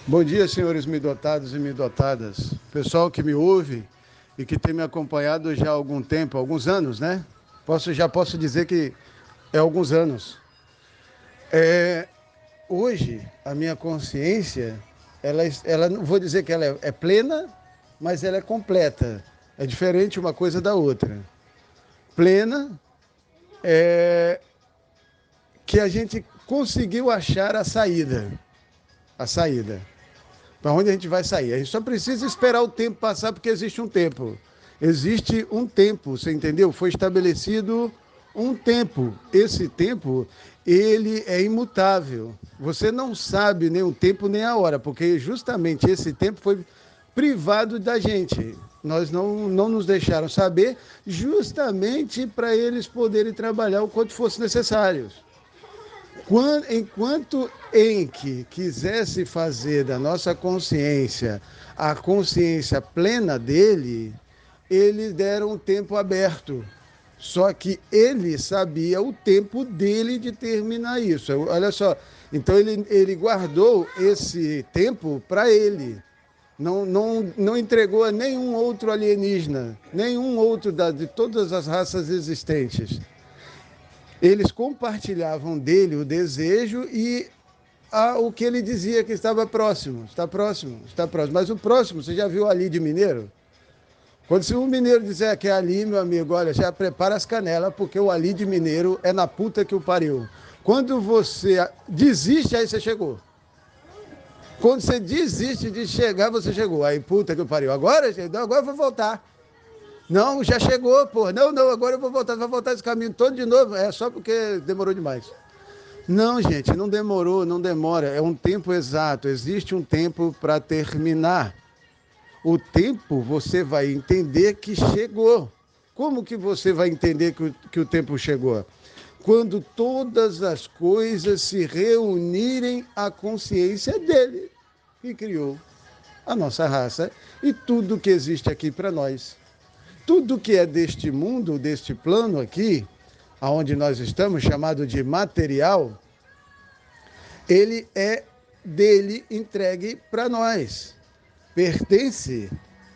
Bom dia, senhores midotados e midotadas. Pessoal que me ouve e que tem me acompanhado já há algum tempo, alguns anos, né? Já posso dizer que é alguns anos. Hoje, a minha consciência, ela não vou dizer que ela é plena, mas ela é completa. É diferente uma coisa da outra. Plena é que a gente conseguiu achar a saída. A saída. Para onde a gente vai sair? A gente só precisa esperar o tempo passar, porque existe um tempo. Existe um tempo, você entendeu? Foi estabelecido um tempo. Esse tempo, ele é imutável. Você não sabe nem o tempo nem a hora, porque justamente esse tempo foi privado da gente. Nós não nos deixaram saber, justamente para eles poderem trabalhar o quanto fosse necessário. Enquanto Enki quisesse fazer da nossa consciência a consciência plena dele, eles deram um tempo aberto. Só que ele sabia o tempo dele de terminar isso. Olha só, então ele guardou esse tempo para ele. Não entregou a nenhum outro alienígena, nenhum outro de todas as raças existentes. Eles compartilhavam dele o desejo e o que ele dizia que estava próximo. Está próximo, está próximo. Mas o próximo, você já viu ali de mineiro? Quando se um mineiro disser que é ali, meu amigo, olha, já prepara as canelas, porque o ali de mineiro é na puta que o pariu. Quando você desiste, aí você chegou. Quando você desiste de chegar, você chegou. Aí, puta que o pariu. Agora eu vou voltar. Não, já chegou, pô. Não, agora eu vou voltar. Vai voltar esse caminho todo de novo. É só porque demorou demais. Não, gente, não demorou, não demora. É um tempo exato. Existe um tempo para terminar. O tempo você vai entender que chegou. Como que você vai entender que o tempo chegou? Quando todas as coisas se reunirem à consciência dele, que criou a nossa raça e tudo que existe aqui para nós. Tudo que é deste mundo, deste plano aqui, aonde nós estamos, chamado de material, ele é dele entregue para nós. Pertence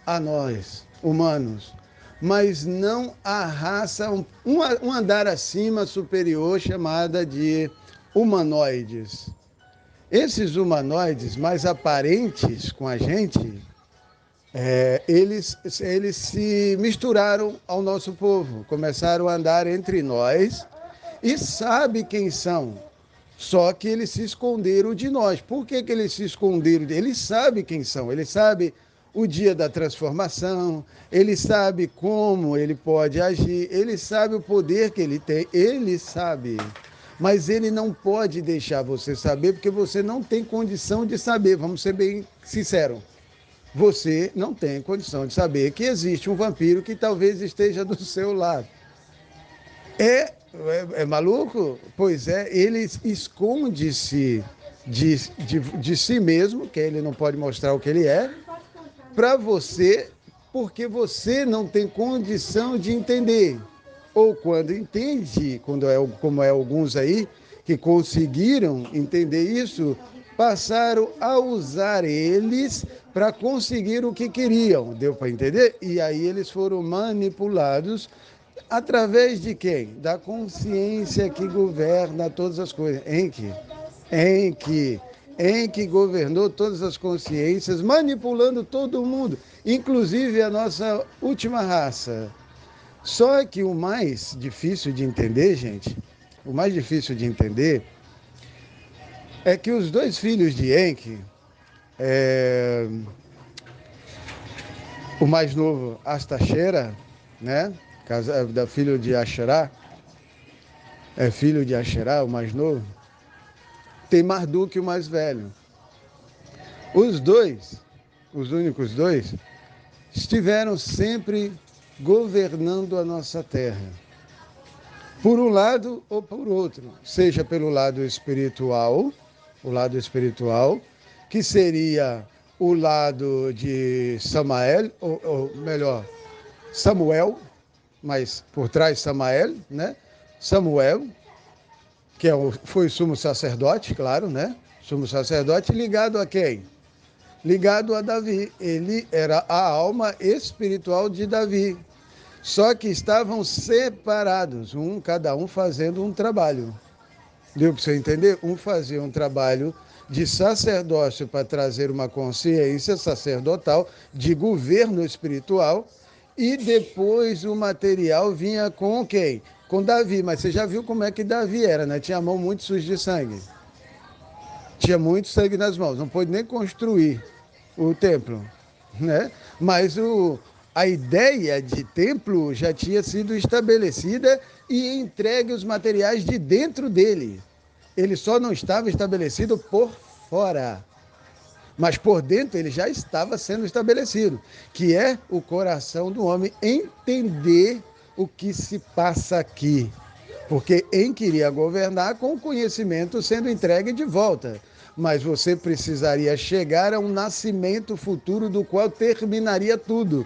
a nós, humanos, mas não à raça, um andar acima, superior, chamada de humanoides. Esses humanoides mais aparentes com a gente, eles se misturaram ao nosso povo, começaram a andar entre nós e sabe quem são. Só que eles se esconderam de nós. Por que eles se esconderam? Eles sabem quem são, eles sabem o dia da transformação, ele sabe como ele pode agir, ele sabe o poder que ele tem, ele sabe. Mas ele não pode deixar você saber, porque você não tem condição de saber, vamos ser bem sinceros. Você não tem condição de saber que existe um vampiro que talvez esteja do seu lado. É maluco? Pois é, ele esconde-se de si mesmo, que ele não pode mostrar o que ele é, para você, porque você não tem condição de entender. Ou quando entende, como é alguns aí, que conseguiram entender isso, passaram a usar eles para conseguir o que queriam. Deu para entender? E aí eles foram manipulados através de quem? Da consciência que governa todas as coisas. Enki governou todas as consciências, manipulando todo mundo, inclusive a nossa última raça. Só que o mais difícil de entender, gente, o mais difícil de entender é que os dois filhos de Enki, o mais novo, Astaxera, né? Filho de Asherá, filho de Asherá, o mais novo, tem Marduk, o mais velho. Os dois, os únicos dois, estiveram sempre governando a nossa terra. Por um lado ou por outro, seja pelo lado espiritual, que seria o lado de Samael, ou melhor, Samuel, mas por trás Samael, né? Samuel, que foi sumo sacerdote, claro, né? Sumo sacerdote ligado a quem? ligado a Davi. Ele era a alma espiritual de Davi. Só que estavam separados, cada um fazendo um trabalho. Deu para você entender? Um fazia um trabalho de sacerdócio para trazer uma consciência sacerdotal, de governo espiritual, e depois o material vinha com quem? Com Davi. Mas você já viu como é que Davi era, né? Tinha a mão muito suja de sangue. Tinha muito sangue nas mãos, não pôde nem construir o templo, né? Mas a ideia de templo já tinha sido estabelecida e entregue os materiais de dentro dele. Ele só não estava estabelecido por fora, mas por dentro ele já estava sendo estabelecido, que é o coração do homem entender o que se passa aqui. Porque em queria governar com o conhecimento sendo entregue de volta. Mas você precisaria chegar a um nascimento futuro do qual terminaria tudo.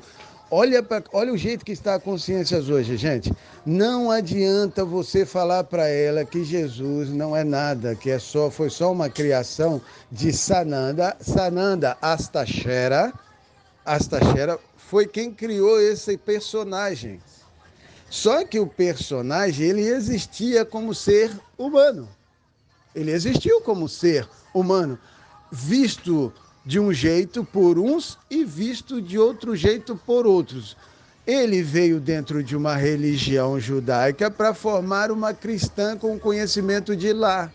Olha o jeito que está a consciência hoje, gente. Não adianta você falar para ela que Jesus não é nada, que foi só uma criação de Sananda. Sananda Astashera. Astashera foi quem criou esse personagem. Só que o personagem, ele existia como ser humano. Ele existiu como ser humano, visto de um jeito por uns e visto de outro jeito por outros. Ele veio dentro de uma religião judaica para formar uma cristã com conhecimento de lá.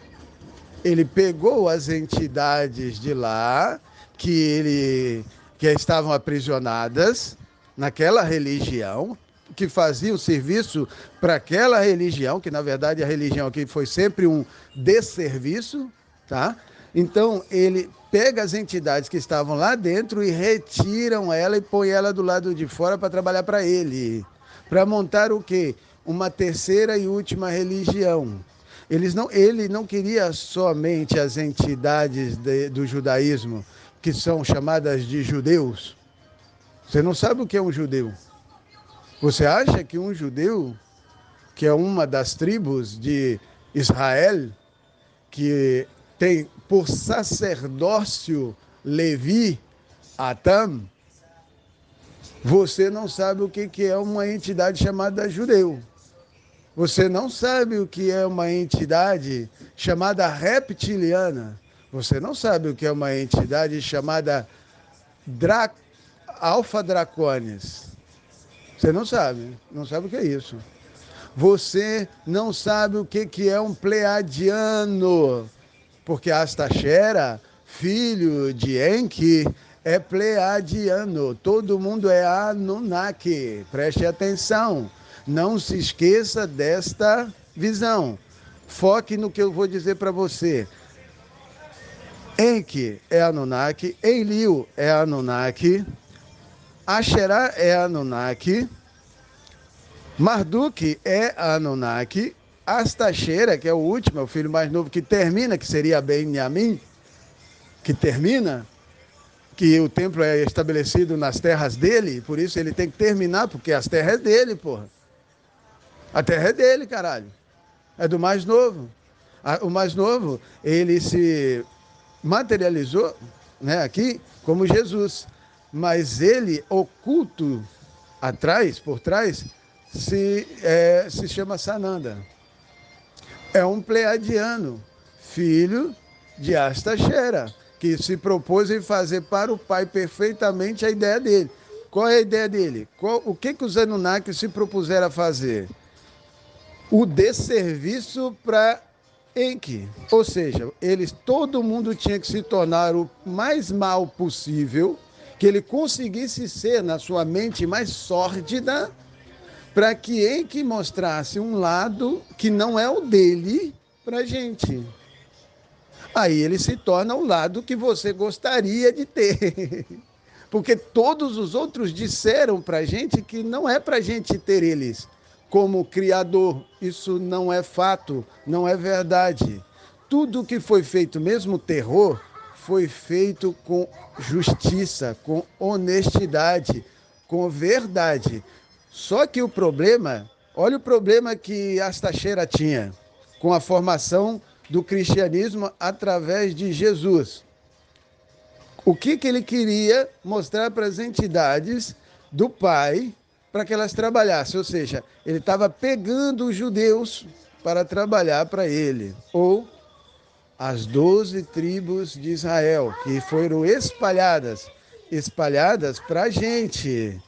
Ele pegou as entidades de lá, que estavam aprisionadas naquela religião, que faziam serviço para aquela religião, que na verdade a religião aqui foi sempre um desserviço, tá? Então ele pega as entidades que estavam lá dentro e retiram ela e põe ela do lado de fora para trabalhar para ele, para montar o quê? Uma terceira e última religião. Ele não queria somente as entidades do judaísmo, que são chamadas de judeus. Você não sabe o que é um judeu? Você acha que um judeu, que é uma das tribos de Israel, que tem por sacerdócio Levi, Atam, você não sabe o que é uma entidade chamada judeu. Você não sabe o que é uma entidade chamada reptiliana. Você não sabe o que é uma entidade chamada Alpha Draconis. Você não sabe o que é isso. Você não sabe o que é um pleiadiano, porque Astashera, filho de Enki, é pleiadiano. Todo mundo é Anunnaki. Preste atenção. Não se esqueça desta visão. Foque no que eu vou dizer para você. Enki é Anunnaki, Enlil é Anunnaki, Asherah é Anunnaki, Marduk é Anunnaki, Astashera, que é o último, é o filho mais novo que termina, que seria Benjamim, que termina, que o templo é estabelecido nas terras dele, por isso ele tem que terminar, porque as terras é dele, porra. A terra é dele, caralho. É do mais novo. O mais novo, ele se materializou, né, aqui como Jesus. Mas ele, oculto por trás, se chama Sananda. É um pleiadiano, filho de Astashera, que se propôs em fazer para o pai perfeitamente a ideia dele. Qual é a ideia dele? O que os Anunnaki se propuseram a fazer? O desserviço para Enki. Ou seja, todo mundo tinha que se tornar o mais mal possível, que ele conseguisse ser na sua mente mais sórdida, para que Enki mostrasse um lado que não é o dele para a gente. Aí ele se torna o lado que você gostaria de ter. Porque todos os outros disseram para a gente que não é para a gente ter eles como criador. Isso não é fato, não é verdade. Tudo que foi feito, mesmo o terror, foi feito com justiça, com honestidade, com verdade. Só que o problema, olha o problema que Astashera tinha com a formação do cristianismo através de Jesus. O que ele queria mostrar para as entidades do Pai para que elas trabalhassem? Ou seja, ele estava pegando os judeus para trabalhar para ele, ou as 12 tribos de Israel, que foram espalhadas para a gente,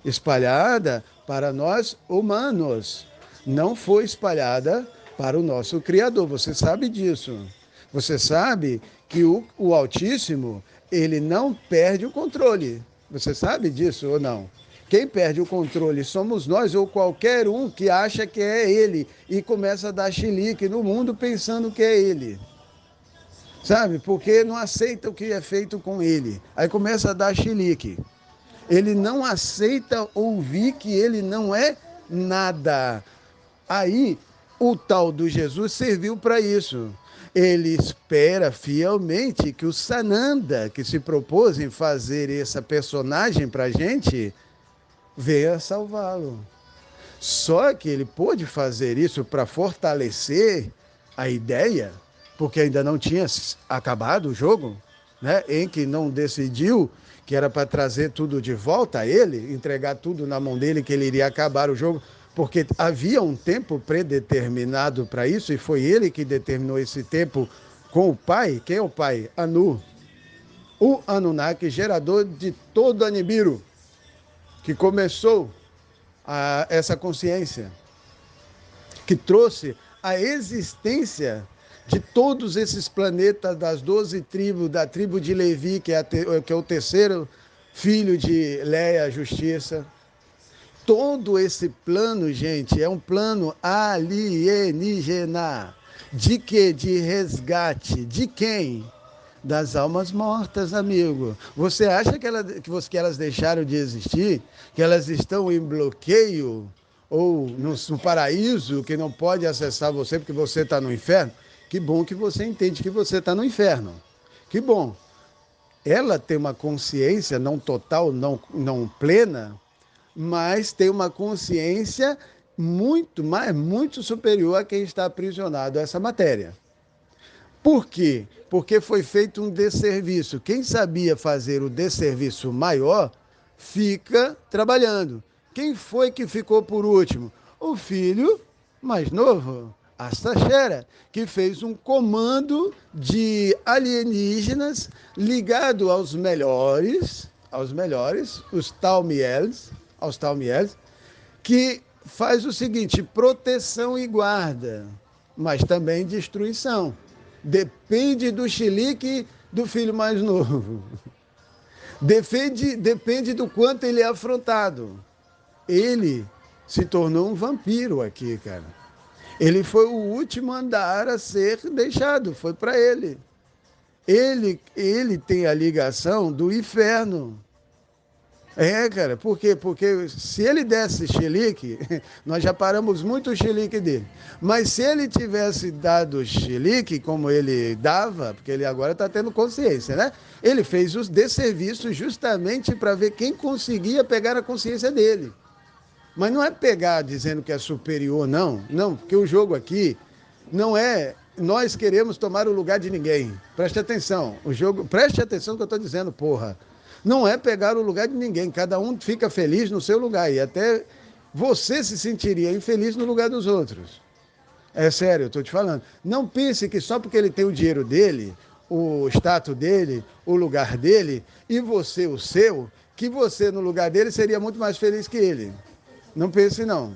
espalhada para nós humanos, não foi espalhada para o nosso Criador. Você sabe disso. Você sabe que o Altíssimo, ele não perde o controle. Você sabe disso ou não? Quem perde o controle somos nós ou qualquer um que acha que é ele e começa a dar chilique no mundo pensando que é ele. Sabe? Porque não aceita o que é feito com ele. Aí começa a dar chilique. Ele não aceita ouvir que ele não é nada. Aí o tal do Jesus serviu para isso. Ele espera fielmente que o Sananda, que se propôs em fazer essa personagem para a gente, venha salvá-lo. Só que ele pôde fazer isso para fortalecer a ideia, porque ainda não tinha acabado o jogo, né? Em que não decidiu que era para trazer tudo de volta a ele, entregar tudo na mão dele, que ele iria acabar o jogo, porque havia um tempo predeterminado para isso, e foi ele que determinou esse tempo com o pai. Quem é o pai? Anu. O Anunnaki, gerador de todo Anibiru, que começou essa consciência, que trouxe a existência de todos esses planetas das 12 tribos, da tribo de Levi, que é o terceiro filho de Leia, a justiça. Todo esse plano, gente, é um plano alienígena. De quê? De resgate. De quem? Das almas mortas, amigo. Você acha que elas deixaram de existir? Que elas estão em bloqueio? Ou no paraíso, que não pode acessar você porque você está no inferno? Que bom que você entende que você está no inferno. Que bom. Ela tem uma consciência não total, não plena, mas tem uma consciência muito superior a quem está aprisionado a essa matéria. Por quê? Porque foi feito um desserviço. Quem sabia fazer o desserviço maior, fica trabalhando. Quem foi que ficou por último? O filho mais novo, Astaxera, que fez um comando de alienígenas ligado aos melhores, os Talmiels, que faz o seguinte: proteção e guarda, mas também destruição. Depende do chilique do filho mais novo. Depende do quanto ele é afrontado. Ele se tornou um vampiro aqui, cara. Ele foi o último andar a ser deixado, foi para ele. Ele tem a ligação do inferno. É, cara, por quê? Porque se ele desse chilique, nós já paramos muito o chilique dele. Mas se ele tivesse dado chilique, como ele dava, porque ele agora está tendo consciência, né? Ele fez os desserviços justamente para ver quem conseguia pegar a consciência dele. Mas não é pegar dizendo que é superior, não. Não, porque o jogo aqui não é nós queremos tomar o lugar de ninguém. Preste atenção. Preste atenção no que eu estou dizendo, porra. Não é pegar o lugar de ninguém, cada um fica feliz no seu lugar, e até você se sentiria infeliz no lugar dos outros. É sério, eu estou te falando. Não pense que só porque ele tem o dinheiro dele, o status dele, o lugar dele, e você o seu, que você no lugar dele seria muito mais feliz que ele. Não pense não.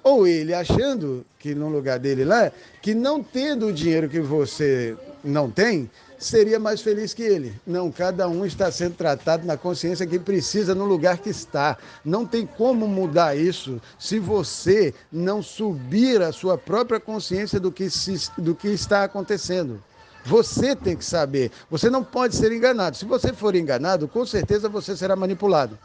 Ou ele achando que no lugar dele lá, que não tendo o dinheiro que você não tem, seria mais feliz que ele. Não, cada um está sendo tratado na consciência que precisa no lugar que está. Não tem como mudar isso se você não subir a sua própria consciência do que está acontecendo. Você tem que saber. Você não pode ser enganado. Se você for enganado, com certeza você será manipulado.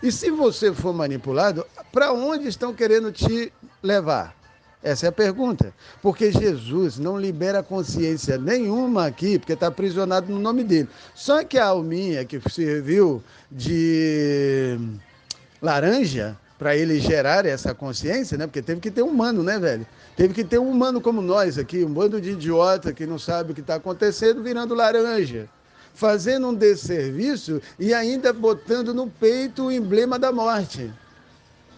E se você for manipulado, para onde estão querendo te levar? Essa é a pergunta. Porque Jesus não libera consciência nenhuma aqui, porque está aprisionado no nome dele. Só que a alminha que serviu de laranja para ele gerar essa consciência, né? Porque teve que ter um humano, né, velho? Teve que ter um humano como nós aqui, um bando de idiota que não sabe o que está acontecendo, virando laranja. fazendo um desserviço e ainda botando no peito o emblema da morte,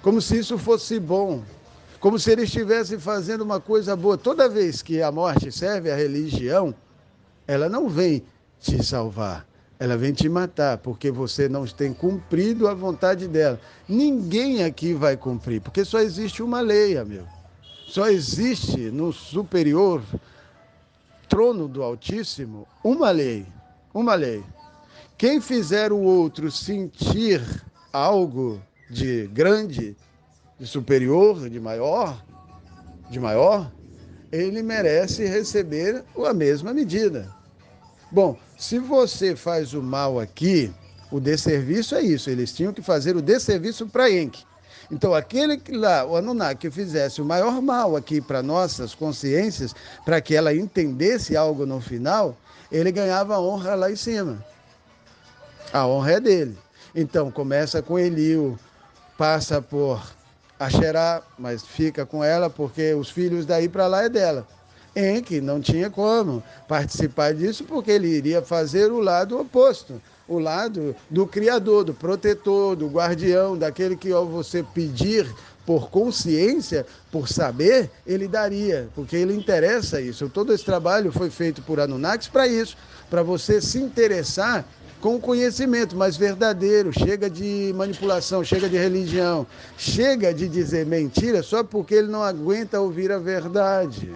como se isso fosse bom, como se ele estivesse fazendo uma coisa boa. Toda vez que a morte serve à religião, ela não vem te salvar, ela vem te matar, porque você não tem cumprido a vontade dela. Ninguém aqui vai cumprir, porque só existe uma lei, amigo. Só existe no superior trono do Altíssimo uma lei, uma lei. Quem fizer o outro sentir algo de grande, de superior, de maior, ele merece receber a mesma medida. Bom, se você faz o mal aqui, o desserviço é isso, eles tinham que fazer o desserviço para Enki. Então, aquele que lá, o Anunnaki, que fizesse o maior mal aqui para nossas consciências, para que ela entendesse algo no final, ele ganhava honra lá em cima. A honra é dele. Então, começa com Eliu, passa por Asherá, mas fica com ela porque os filhos daí para lá é dela. Enki não tinha como participar disso porque ele iria fazer o lado oposto, o lado do Criador, do protetor, do guardião, daquele que ao você pedir por consciência, por saber, ele daria, porque ele interessa isso. Todo esse trabalho foi feito por Anunnakis para isso, para você se interessar com conhecimento mais verdadeiro. Chega de manipulação, chega de religião, chega de dizer mentira só porque ele não aguenta ouvir a verdade.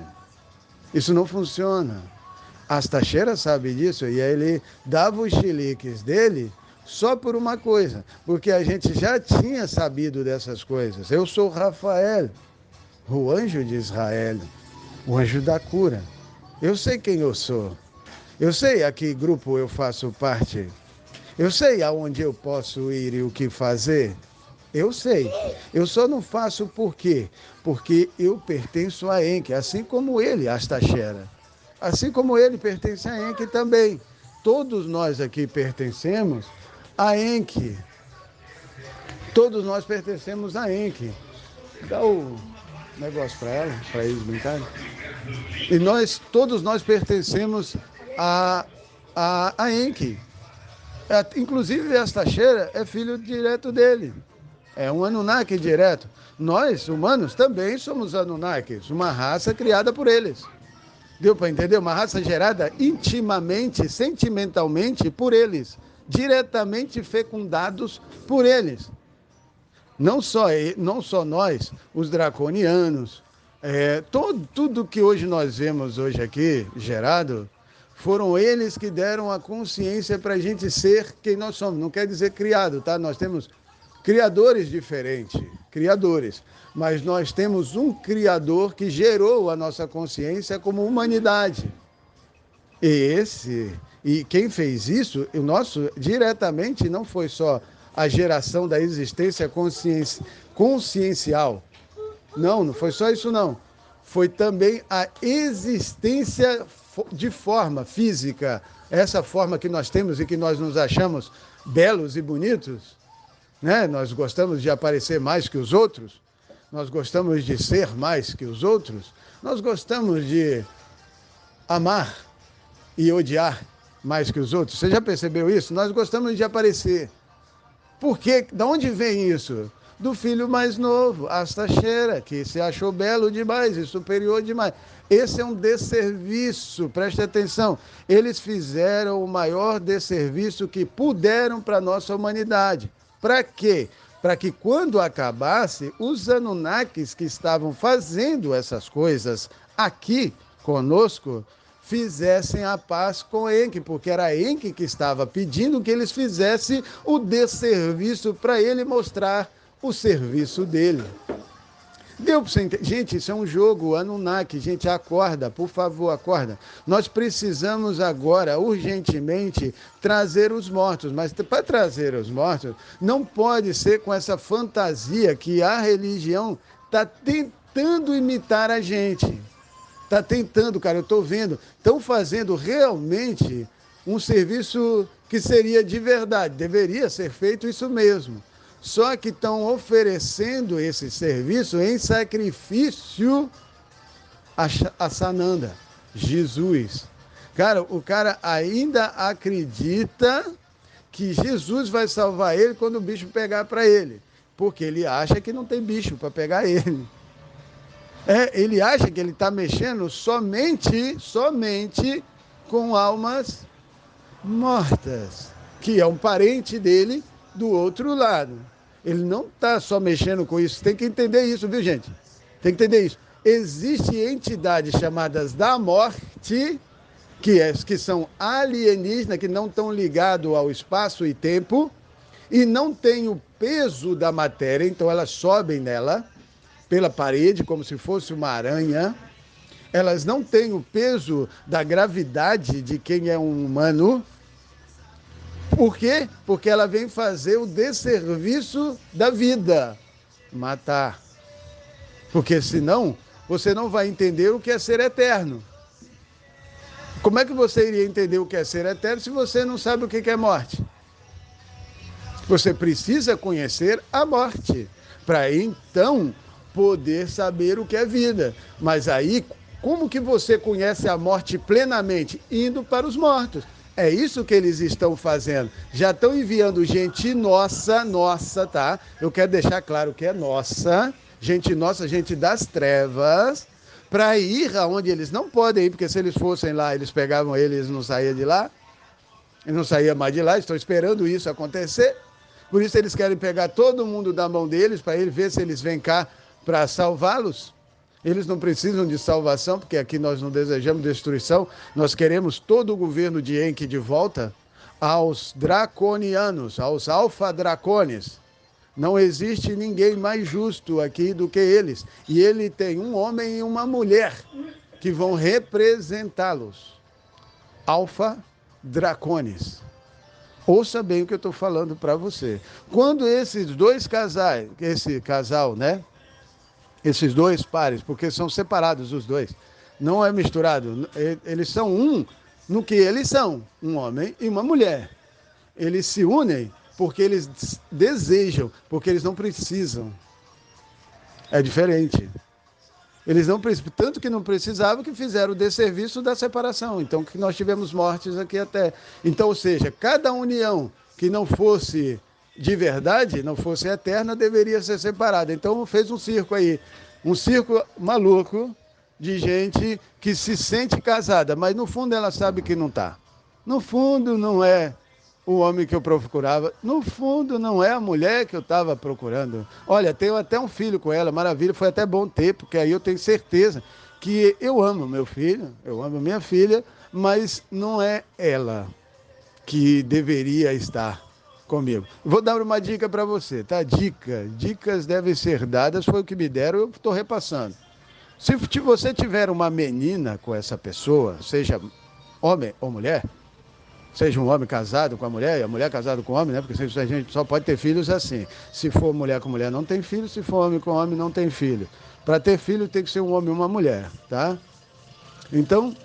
Isso não funciona. Astaxerá sabe disso e aí ele dava os chiliques dele só por uma coisa, porque a gente já tinha sabido dessas coisas. Eu sou Rafael, o anjo de Israel, o anjo da cura. Eu sei quem eu sou. Eu sei a que grupo eu faço parte. Eu sei aonde eu posso ir e o que fazer. Eu sei. Eu só não faço por quê? Porque eu pertenço a Enki, assim como ele, Astaxerá. Assim como ele pertence a Enki também. Todos nós aqui pertencemos a Enki. Todos nós pertencemos a Enki. Dá o negócio para eles brincarem. E todos nós pertencemos a Enki. Inclusive, Astaxerá é filho direto dele. É um Anunnaki direto. Nós, humanos, também somos Anunnakis, uma raça criada por eles. Deu para entender? Uma raça gerada intimamente, sentimentalmente por eles, diretamente fecundados por eles. Não só nós, os draconianos, tudo que hoje nós vemos hoje aqui gerado, foram eles que deram a consciência para a gente ser quem nós somos. Não quer dizer criado, tá? Nós temos criadores diferentes, mas nós temos um criador que gerou a nossa consciência como humanidade. E quem fez isso, o nosso diretamente não foi só a geração da existência consciencial. Não foi só isso não. Foi também a existência de forma física, essa forma que nós temos e que nós nos achamos belos e bonitos, né? Nós gostamos de aparecer mais que os outros, nós gostamos de ser mais que os outros, nós gostamos de amar e odiar mais que os outros. Você já percebeu isso? Nós gostamos de aparecer. Por quê? De onde vem isso? Do filho mais novo, Astaxerá, que se achou belo demais e superior demais. Esse é um desserviço, preste atenção. Eles fizeram o maior desserviço que puderam para a nossa humanidade. Para quê? Para que quando acabasse, os Anunnakis que estavam fazendo essas coisas aqui conosco, fizessem a paz com Enki, porque era Enki que estava pedindo que eles fizessem o desserviço para ele mostrar o serviço dele. Deu para você entender? Gente, isso é um jogo Anunnaki. Gente, acorda, por favor, acorda. Nós precisamos agora, urgentemente, trazer os mortos. Mas para trazer os mortos, não pode ser com essa fantasia que a religião está tentando imitar a gente. Está tentando, cara, eu estou vendo. Estão fazendo realmente um serviço que seria de verdade. Deveria ser feito isso mesmo. Só que estão oferecendo esse serviço em sacrifício a Sananda, Jesus. Cara, o cara ainda acredita que Jesus vai salvar ele quando o bicho pegar para ele, porque ele acha que não tem bicho para pegar ele. Ele acha que ele está mexendo somente com almas mortas, que é um parente dele do outro lado. Ele não está só mexendo com isso, tem que entender isso, viu, gente? Tem que entender isso. Existem entidades chamadas da morte, que são alienígenas, que não estão ligados ao espaço e tempo, e não têm o peso da matéria, então elas sobem nela, pela parede, como se fosse uma aranha. Elas não têm o peso da gravidade de quem é um humano. Por quê? Porque ela vem fazer o desserviço da vida, matar. Porque senão você não vai entender o que é ser eterno. Como é que você iria entender o que é ser eterno se você não sabe o que é morte? Você precisa conhecer a morte para então poder saber o que é vida. Mas aí, como que você conhece a morte plenamente? Indo para os mortos. É isso que eles estão fazendo. Já estão enviando gente nossa, tá? Eu quero deixar claro que é nossa, gente das trevas, para ir aonde eles não podem ir, porque se eles fossem lá, eles pegavam eles, não saíam de lá, eles não saíam mais de lá, estão esperando isso acontecer. Por isso eles querem pegar todo mundo da mão deles, para ele ver se eles vêm cá para salvá-los. Eles não precisam de salvação, porque aqui nós não desejamos destruição, nós queremos todo o governo de Enki de volta aos draconianos, aos alfa-dracones. Não existe ninguém mais justo aqui do que eles. E ele tem um homem e uma mulher que vão representá-los. Alfa-dracones. Ouça bem o que eu estou falando para você. Quando esses dois casais, esse casal, né? Esses dois pares, porque são separados os dois, não é misturado. Eles são um no que eles são, um homem e uma mulher. Eles se unem porque eles desejam, porque eles não precisam. É diferente. Eles não precisam, tanto que não precisavam, que fizeram o desserviço da separação. Então, que nós tivemos mortes aqui até. Então, ou seja, cada união que não fosse de verdade, não fosse eterna, deveria ser separada. Então, fez um circo aí, um circo maluco de gente que se sente casada, mas no fundo ela sabe que não está. No fundo não é o homem que eu procurava, no fundo não é a mulher que eu estava procurando. Olha, tenho até um filho com ela, maravilha, foi até bom ter, porque aí eu tenho certeza que eu amo meu filho, eu amo minha filha, mas não é ela que deveria estar comigo. Vou dar uma dica para você, tá? Dicas devem ser dadas, foi o que me deram, eu estou repassando. Se você tiver uma menina com essa pessoa, seja homem ou mulher, seja um homem casado com a mulher, e a mulher casada com o homem, né? Porque a gente só pode ter filhos assim. Se for mulher com mulher, não tem filho. Se for homem com homem, não tem filho. Para ter filho, tem que ser um homem e uma mulher, tá? Então,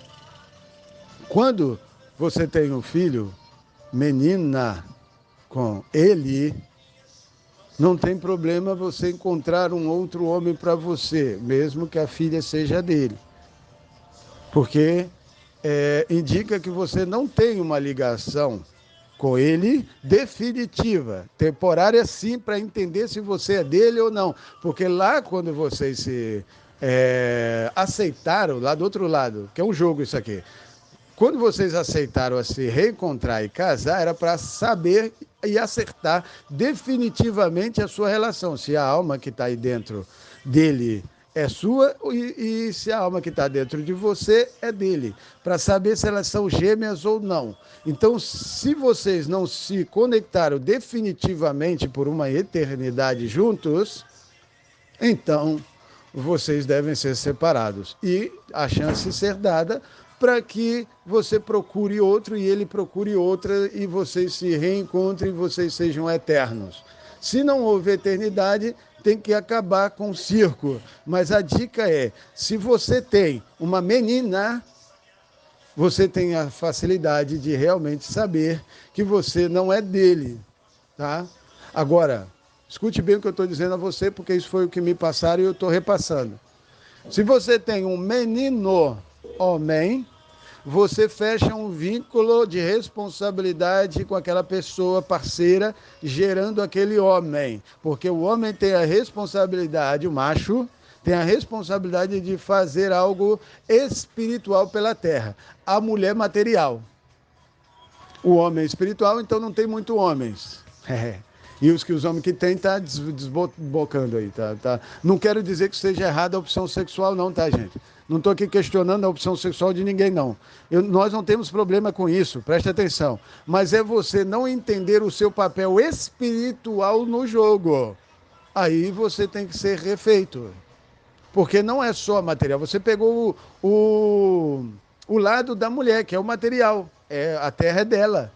quando você tem um filho, menina, com ele, não tem problema você encontrar um outro homem para você, mesmo que a filha seja dele. Porque indica que você não tem uma ligação com ele definitiva, temporária sim, para entender se você é dele ou não. Porque lá quando vocês se aceitaram, lá do outro lado, que é um jogo isso aqui, quando vocês aceitaram a se reencontrar e casar, era para saber e acertar definitivamente a sua relação, se a alma que está aí dentro dele é sua e se a alma que está dentro de você é dele, para saber se elas são gêmeas ou não. Então, se vocês não se conectaram definitivamente por uma eternidade juntos, então vocês devem ser separados. E a chance ser dada para que você procure outro e ele procure outra e vocês se reencontrem e vocês sejam eternos. Se não houver eternidade, tem que acabar com o circo. Mas a dica é, se você tem uma menina, você tem a facilidade de realmente saber que você não é dele, tá? Agora, escute bem o que eu estou dizendo a você, porque isso foi o que me passaram e eu estou repassando. Se você tem um menino homem, você fecha um vínculo de responsabilidade com aquela pessoa parceira, gerando aquele homem. Porque o homem tem a responsabilidade, o macho, tem a responsabilidade de fazer algo espiritual pela terra. A mulher material. O homem espiritual, então não tem muito homens. E os homens que tem tá desbocando aí, tá? Não quero dizer que seja errada a opção sexual não, tá, gente? Não estou aqui questionando a opção sexual de ninguém, não. Nós não temos problema com isso, preste atenção. Mas é você não entender o seu papel espiritual no jogo. Aí você tem que ser refeito. Porque não é só material. Você pegou o lado da mulher, que é o material. A terra é dela.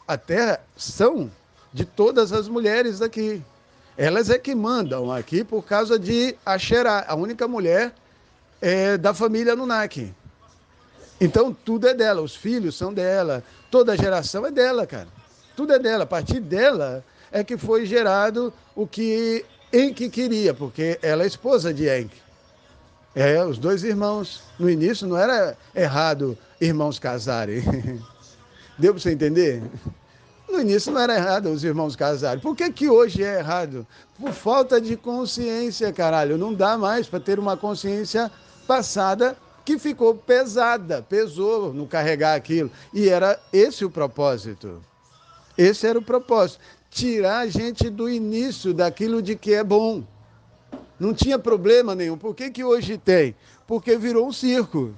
A terra são de todas as mulheres daqui. Elas é que mandam aqui por causa de Asherá, a única mulher da família Anunnaki. Então tudo é dela, os filhos são dela, toda a geração é dela, cara. Tudo é dela. A partir dela é que foi gerado o que Enki queria, porque ela é esposa de Enki. Os dois irmãos. No início não era errado irmãos casarem. Deu para você entender? No início não era errado os irmãos casarem. Por que hoje é errado? Por falta de consciência, caralho. Não dá mais para ter uma consciência passada que ficou pesada, pesou no carregar aquilo. E era esse o propósito. Esse era o propósito. Tirar a gente do início daquilo de que é bom. Não tinha problema nenhum. Por que hoje tem? Porque virou um circo.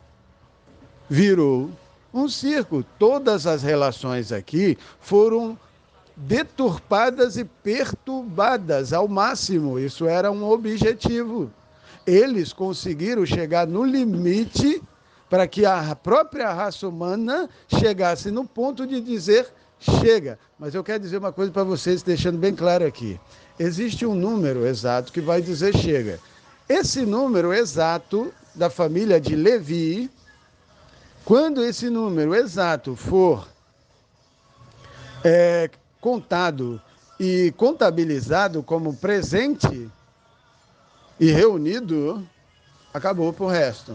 Virou um circo. Todas as relações aqui foram deturpadas e perturbadas ao máximo. Isso era um objetivo. Eles conseguiram chegar no limite para que a própria raça humana chegasse no ponto de dizer chega. Mas eu quero dizer uma coisa para vocês, deixando bem claro aqui. Existe um número exato que vai dizer chega. Esse número exato da família de Levi, quando esse número exato for contado e contabilizado como presente e reunido, acabou pro resto.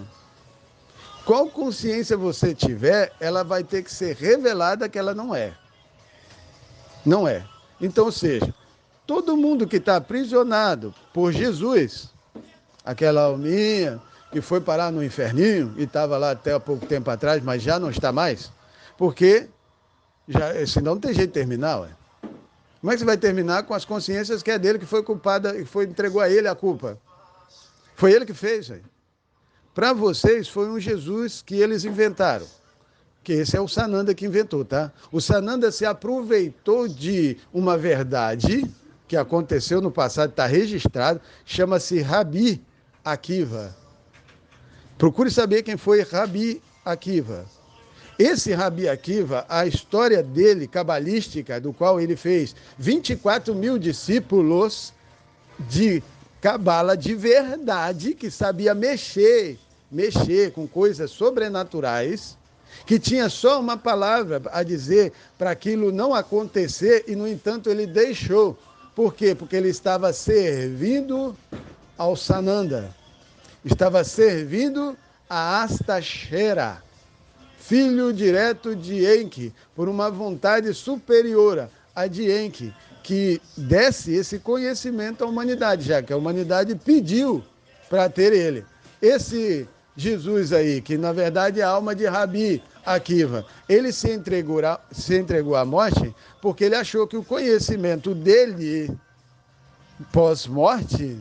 Qual consciência você tiver, ela vai ter que ser revelada que ela não é. Não é. Então, ou seja, todo mundo que está aprisionado por Jesus, aquela alminha que foi parar no inferninho e estava lá até há pouco tempo atrás, mas já não está mais, porque senão não tem jeito de terminar, ué. Como é que você vai terminar com as consciências que é dele, que foi culpada, e entregou a ele a culpa? Foi ele que fez, ué. Para vocês, foi um Jesus que eles inventaram. Que esse é o Sananda que inventou, tá? O Sananda se aproveitou de uma verdade que aconteceu no passado, está registrado, chama-se Rabi Akiva. Procure saber quem foi Rabi Akiva. Esse Rabi Akiva, a história dele, cabalística, do qual ele fez 24 mil discípulos de cabala de verdade, que sabia mexer com coisas sobrenaturais, que tinha só uma palavra a dizer para aquilo não acontecer e, no entanto, ele deixou. Por quê? Porque ele estava servindo ao Sananda, estava servindo a Astashera, filho direto de Enki, por uma vontade superior a de Enki, que desse esse conhecimento à humanidade, já que a humanidade pediu para ter ele. Esse Jesus aí, que na verdade é a alma de Rabi Akiva, ele se entregou à morte porque ele achou que o conhecimento dele pós-morte,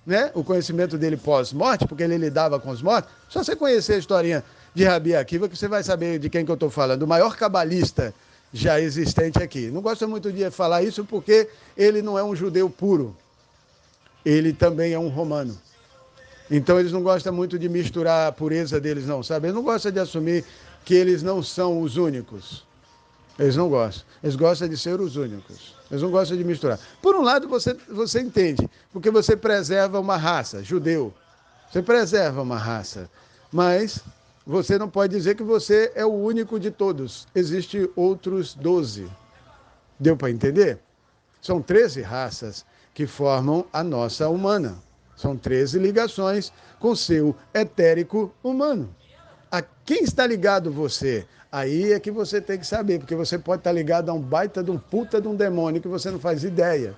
né? O conhecimento dele pós-morte, porque ele lidava com os mortos, só você conhecer a historinha de Rabi Akiva que você vai saber de quem que eu estou falando, o maior cabalista já existente aqui. Não gosto muito de falar isso porque ele não é um judeu puro, ele também é um romano. Então eles não gostam muito de misturar a pureza deles, não, sabe? Eles não gostam de assumir que eles não são os únicos. Eles não gostam. Eles gostam de ser os únicos. Eles não gostam de misturar. Por um lado, você entende, porque você preserva uma raça, judeu. Você preserva uma raça. Mas você não pode dizer que você é o único de todos. Existem outros 12. Deu para entender? São 13 raças que formam a nossa humana. São 13 ligações com seu etérico humano. A quem está ligado você? Aí é que você tem que saber, porque você pode estar ligado a um baita de um puta de um demônio que você não faz ideia.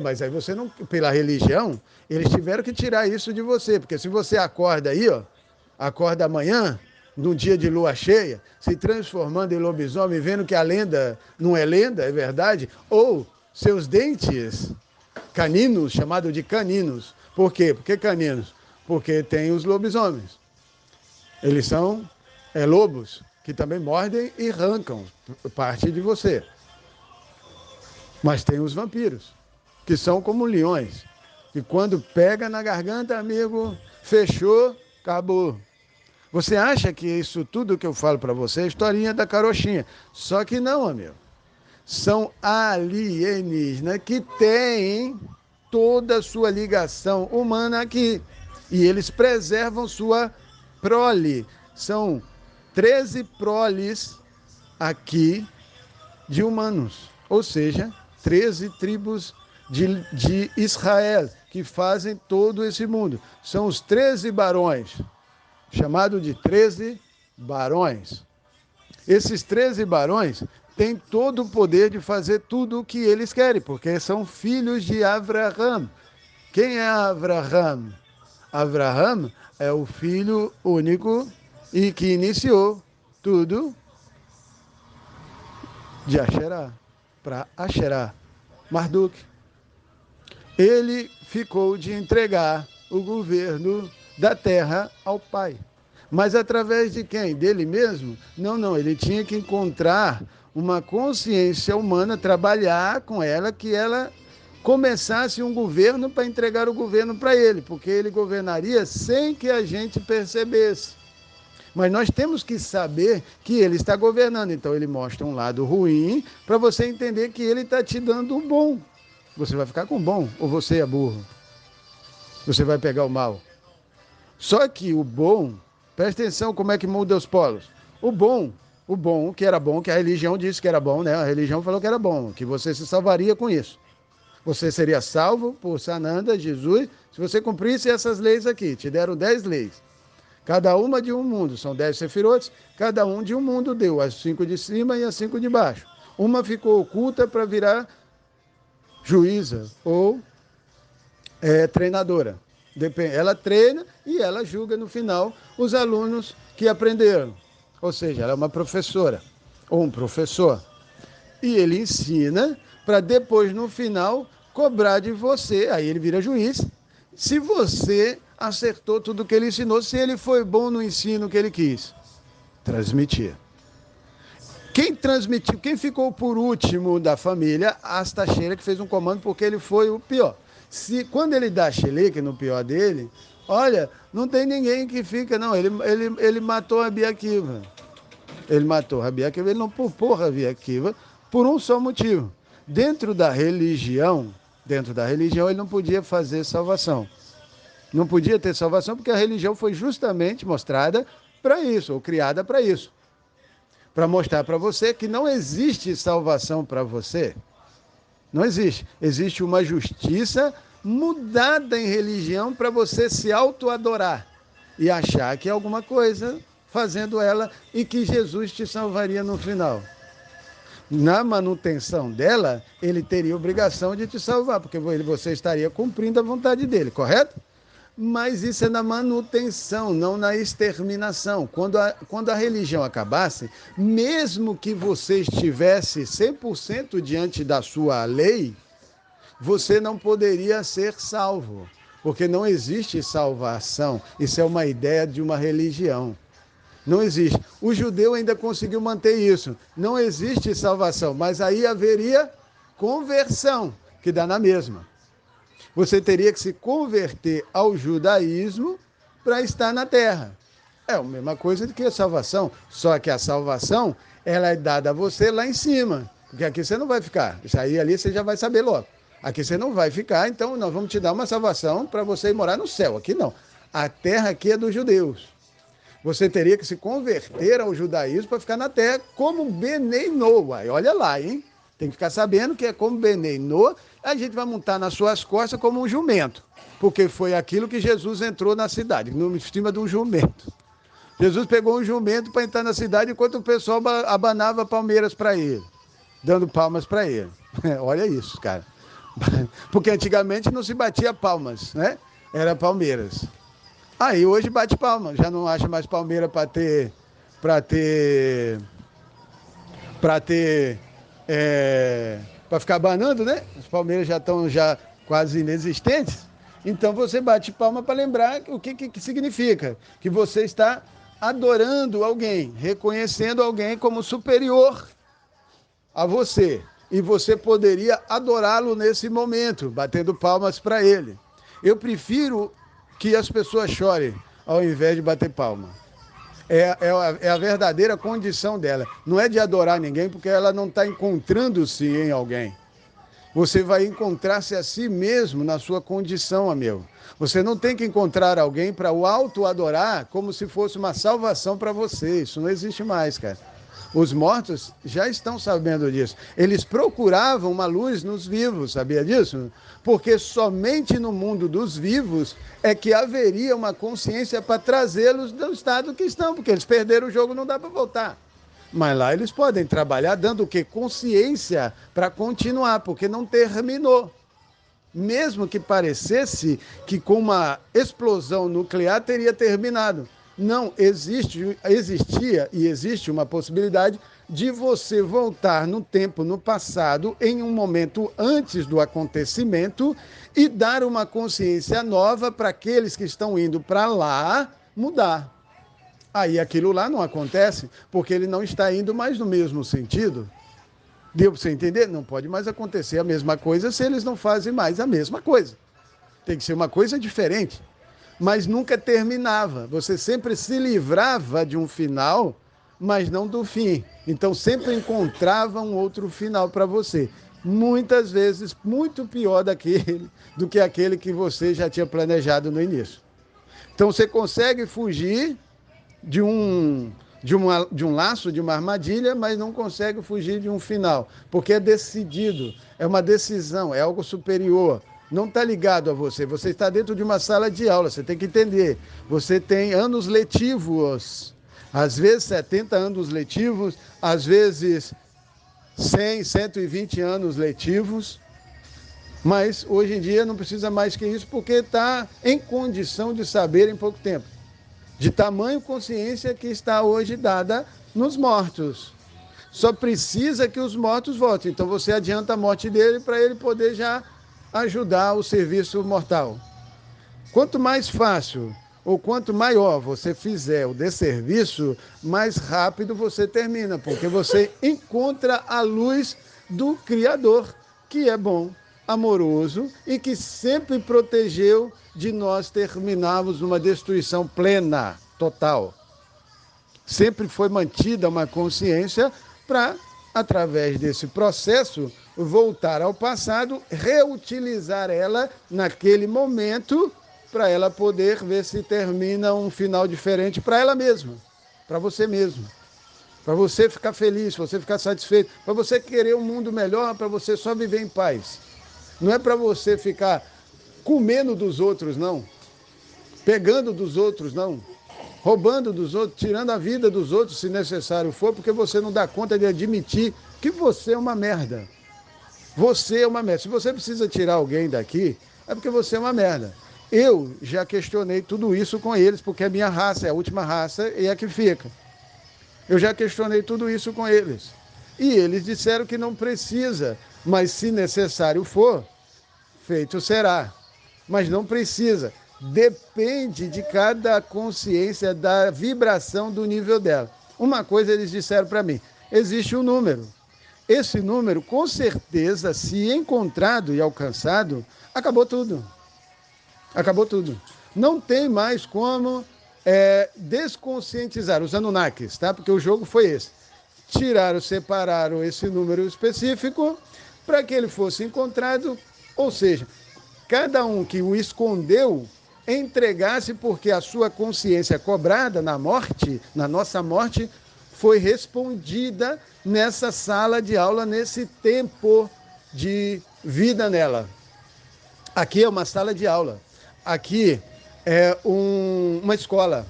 Mas aí você não, pela religião, eles tiveram que tirar isso de você, porque se você acorda aí, ó, acorda amanhã, num dia de lua cheia, se transformando em lobisomem, vendo que a lenda não é lenda, é verdade, ou seus dentes caninos, chamado de caninos. Por quê? Por que caninos? Porque tem os lobisomens. Eles são lobos que também mordem e arrancam parte de você. Mas tem os vampiros, que são como leões. E quando pega na garganta, amigo, fechou, acabou. Você acha que isso tudo que eu falo para você é historinha da carochinha. Só que não, amigo. São alienígenas que têm toda a sua ligação humana aqui. E eles preservam sua prole. São 13 proles aqui de humanos. Ou seja, 13 tribos de Israel que fazem todo esse mundo. São os 13 barões, chamado de 13 barões. Esses 13 barões têm todo o poder de fazer tudo o que eles querem, porque são filhos de Avraham. Quem é Avraham? Avraham é o filho único e que iniciou tudo de Asherá, para Asherá, Marduk. Ele ficou de entregar o governo da terra ao pai. Mas através de quem? Dele mesmo? Não, ele tinha que encontrar uma consciência humana, trabalhar com ela, que ela começasse um governo para entregar o governo para ele, porque ele governaria sem que a gente percebesse. Mas nós temos que saber que ele está governando. Então ele mostra um lado ruim para você entender que ele está te dando o bom. Você vai ficar com o bom ou você é burro? Você vai pegar o mal. Só que o bom, presta atenção como é que muda os polos. O bom, que era bom, que a religião disse que era bom, né? A religião falou que era bom, que você se salvaria com isso. Você seria salvo por Sananda, Jesus, se você cumprisse essas leis aqui. Te deram 10 leis. Cada uma de um mundo, são 10 sefirotes, cada um de um mundo deu, as 5 de cima e as 5 de baixo. Uma ficou oculta para virar juíza ou treinadora. Ela treina e ela julga no final os alunos que aprenderam. Ou seja, ela é uma professora ou um professor. E ele ensina para depois, no final, cobrar de você. Aí ele vira juiz. Se você acertou tudo o que ele ensinou, se ele foi bom no ensino que ele quis transmitir. Quem transmitiu, quem ficou por último da família, Astaxerá, que fez um comando porque ele foi o pior. Quando ele dá xeleque no pior dele, olha, não tem ninguém que fica, não. Ele matou Rabi Akiva. Ele matou Rabi Akiva, ele não poupou Rabi Akiva por um só motivo. Dentro da religião, ele não podia fazer salvação. Não podia ter salvação porque a religião foi justamente mostrada para isso, ou criada para isso. Para mostrar para você que não existe salvação para você. Não existe. Existe uma justiça mudada em religião para você se auto-adorar e achar que é alguma coisa fazendo ela e que Jesus te salvaria no final. Na manutenção dela, ele teria obrigação de te salvar, porque você estaria cumprindo a vontade dele, correto? Mas isso é na manutenção, não na exterminação. Quando a religião acabasse, mesmo que você estivesse 100% diante da sua lei, você não poderia ser salvo, porque não existe salvação. Isso é uma ideia de uma religião. Não existe. O judeu ainda conseguiu manter isso. Não existe salvação, mas aí haveria conversão, que dá na mesma. Você teria que se converter ao judaísmo para estar na terra. É a mesma coisa do que a salvação, só que a salvação ela é dada a você lá em cima, porque aqui você não vai ficar. Isso aí ali você já vai saber logo. Aqui você não vai ficar, então nós vamos te dar uma salvação para você ir morar no céu. Aqui não. A terra aqui é dos judeus. Você teria que se converter ao judaísmo para ficar na terra como Benei Noa. Olha lá, hein? Tem que ficar sabendo que é como Benei Noa, a gente vai montar nas suas costas como um jumento, porque foi aquilo que Jesus entrou na cidade, em cima de um jumento. Jesus pegou um jumento para entrar na cidade enquanto o pessoal abanava palmeiras para ele, dando palmas para ele. Olha isso, cara. Porque antigamente não se batia palmas, né? Era palmeiras. Aí hoje bate palma, já não acha mais palmeira para ter para ficar abanando, né? As palmeiras já estão quase inexistentes. Então você bate palma para lembrar o que significa. Que você está adorando alguém, reconhecendo alguém como superior a você. E você poderia adorá-lo nesse momento, batendo palmas para ele. Eu prefiro que as pessoas chorem ao invés de bater palma. É a verdadeira condição dela. Não é de adorar ninguém, porque ela não está encontrando-se em alguém. Você vai encontrar-se a si mesmo na sua condição, amigo. Você não tem que encontrar alguém para o auto-adorar como se fosse uma salvação para você. Isso não existe mais, cara. Os mortos já estão sabendo disso. Eles procuravam uma luz nos vivos, sabia disso? Porque somente no mundo dos vivos é que haveria uma consciência para trazê-los do estado que estão, porque eles perderam o jogo, não dá para voltar. Mas lá eles podem trabalhar dando o quê? Consciência para continuar, porque não terminou. Mesmo que parecesse que com uma explosão nuclear teria terminado. Não, existia e existe uma possibilidade de você voltar no tempo, no passado, em um momento antes do acontecimento e dar uma consciência nova para aqueles que estão indo para lá mudar. Aí aquilo lá não acontece porque ele não está indo mais no mesmo sentido. Deu para você entender? Não pode mais acontecer a mesma coisa se eles não fazem mais a mesma coisa. Tem que ser uma coisa diferente. Mas nunca terminava. Você sempre se livrava de um final, mas não do fim. Então sempre encontrava um outro final para você. Muitas vezes muito pior do que aquele que você já tinha planejado no início. Então você consegue fugir de um laço, de uma armadilha, mas não consegue fugir de um final. Porque é decidido, é uma decisão, é algo superior. Não está ligado a você. Você está dentro de uma sala de aula, você tem que entender. Você tem anos letivos, às vezes 70 anos letivos, às vezes 100, 120 anos letivos, mas hoje em dia não precisa mais que isso, porque está em condição de saber em pouco tempo. De tamanho consciência que está hoje dada nos mortos. Só precisa que os mortos voltem. Então você adianta a morte dele para ele poder já ajudar o serviço mortal. Quanto mais fácil ou quanto maior você fizer o desserviço, mais rápido você termina, porque você encontra a luz do Criador, que é bom, amoroso e que sempre protegeu de nós terminarmos numa destruição plena, total. Sempre foi mantida uma consciência para, através desse processo, voltar ao passado, reutilizar ela naquele momento para ela poder ver se termina um final diferente para ela mesma, para você mesmo. Para você ficar feliz, para você ficar satisfeito, para você querer um mundo melhor, para você só viver em paz. Não é para você ficar comendo dos outros, não. Pegando dos outros, não. Roubando dos outros, tirando a vida dos outros, se necessário for, porque você não dá conta de admitir que você é uma merda. Você é uma merda. Se você precisa tirar alguém daqui, é porque você é uma merda. Eu já questionei tudo isso com eles, porque a minha raça é a última raça e é a que fica. Eu já questionei tudo isso com eles. E eles disseram que não precisa, mas se necessário for, feito será. Mas não precisa. Depende de cada consciência, da vibração do nível dela. Uma coisa eles disseram para mim, existe um número. Esse número, com certeza, se encontrado e alcançado, acabou tudo. Acabou tudo. Não tem mais como desconscientizar os Anunnakis, tá? Porque o jogo foi esse. Tiraram, separaram esse número específico para que ele fosse encontrado, ou seja, cada um que o escondeu entregasse, porque a sua consciência cobrada na morte, na nossa morte, foi respondida nessa sala de aula, nesse tempo de vida nela. Aqui é uma sala de aula, aqui é uma escola.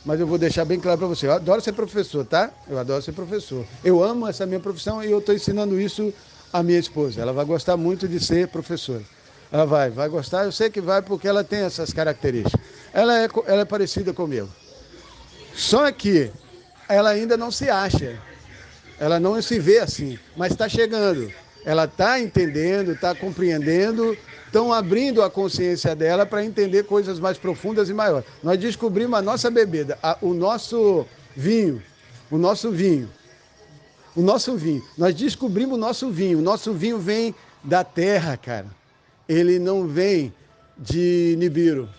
mas eu vou deixar bem claro para você. Eu adoro ser professor, tá? Eu adoro ser professor. Eu amo essa minha profissão e eu estou ensinando isso à minha esposa. Ela vai gostar muito de ser professora. Ela vai gostar, eu sei que vai, porque ela tem essas características. Ela é parecida comigo. Só que ela ainda não se acha. Ela não se vê assim, mas está chegando. Ela está entendendo, está compreendendo, estão abrindo a consciência dela para entender coisas mais profundas e maiores. Nós descobrimos a nossa bebida, o nosso vinho, o nosso vinho, o nosso vinho. Nós descobrimos o nosso vinho. O nosso vinho vem da terra, cara. Ele não vem de Nibiru.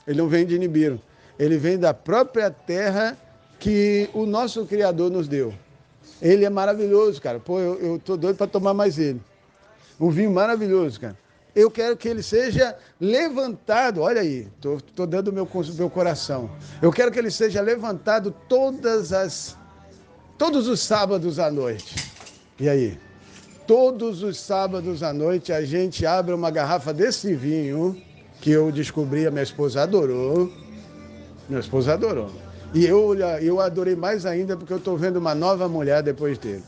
Ele não vem de Nibiru. Ele vem da própria terra que o nosso Criador nos deu. Ele é maravilhoso, cara. Pô, eu tô doido para tomar mais ele. Um vinho maravilhoso, cara. Eu quero que ele seja levantado, olha aí, tô dando meu coração. Eu quero que ele seja levantado todos os sábados à noite. E aí? Todos os sábados à noite a gente abre uma garrafa desse vinho que eu descobri, a minha esposa adorou. Minha esposa adorou. E eu adorei mais ainda porque eu estou vendo uma nova mulher depois dele.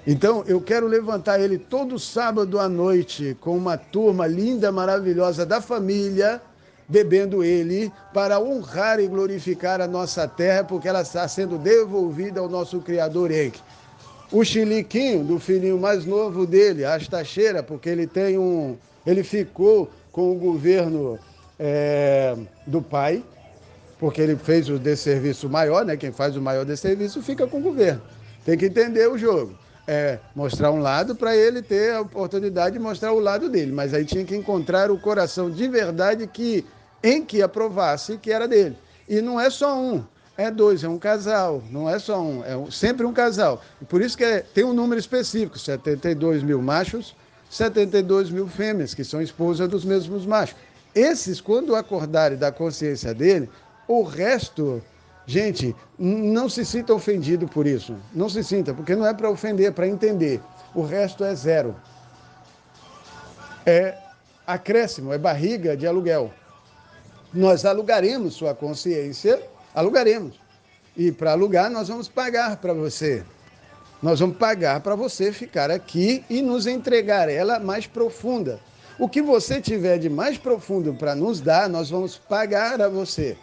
Então, eu quero levantar ele todo sábado à noite com uma turma linda, maravilhosa da família, bebendo ele, para honrar e glorificar a nossa terra, porque ela está sendo devolvida ao nosso Criador Enki. O Chiliquinho, do filhinho mais novo dele, a Astacheira, porque ele ficou com o governo do pai, porque ele fez o desserviço maior, né? Quem faz o maior desserviço fica com o governo. Tem que entender o jogo. Mostrar um lado para ele ter a oportunidade de mostrar o lado dele. Mas aí tinha que encontrar o coração de verdade em que aprovasse que era dele. E não é só um, é dois, é um casal. Não é só um, sempre um casal. E por isso que tem um número específico, 72 mil machos, 72 mil fêmeas, que são esposas dos mesmos machos. Esses, quando acordarem da consciência dele, o resto, gente, não se sinta ofendido por isso. Não se sinta, porque não é para ofender, é para entender. O resto é zero. É acréscimo, é barriga de aluguel. Nós alugaremos sua consciência, alugaremos. E para alugar, nós vamos pagar para você. Nós vamos pagar para você ficar aqui e nos entregar ela mais profunda. O que você tiver de mais profundo para nos dar, nós vamos pagar a você.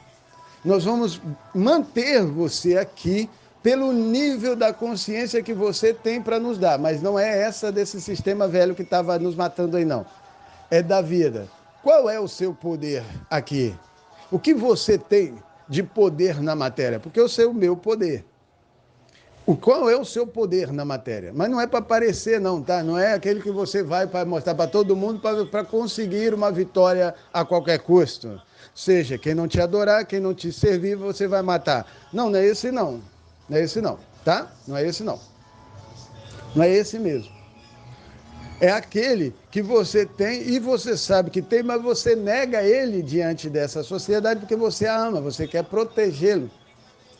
Nós vamos manter você aqui pelo nível da consciência que você tem para nos dar. Mas não é essa desse sistema velho que estava nos matando aí, não. É da vida. Qual é o seu poder aqui? O que você tem de poder na matéria? Porque eu sei o meu poder. Qual é o seu poder na matéria? Mas não é para aparecer, não, tá? Não é aquele que você vai para mostrar para todo mundo para conseguir uma vitória a qualquer custo. Seja, quem não te adorar, quem não te servir, você vai matar. Não, não é esse não. Não é esse não, tá? Não é esse não. Não é esse mesmo. É aquele que você tem e você sabe que tem, mas você nega ele diante dessa sociedade porque você a ama, você quer protegê-lo.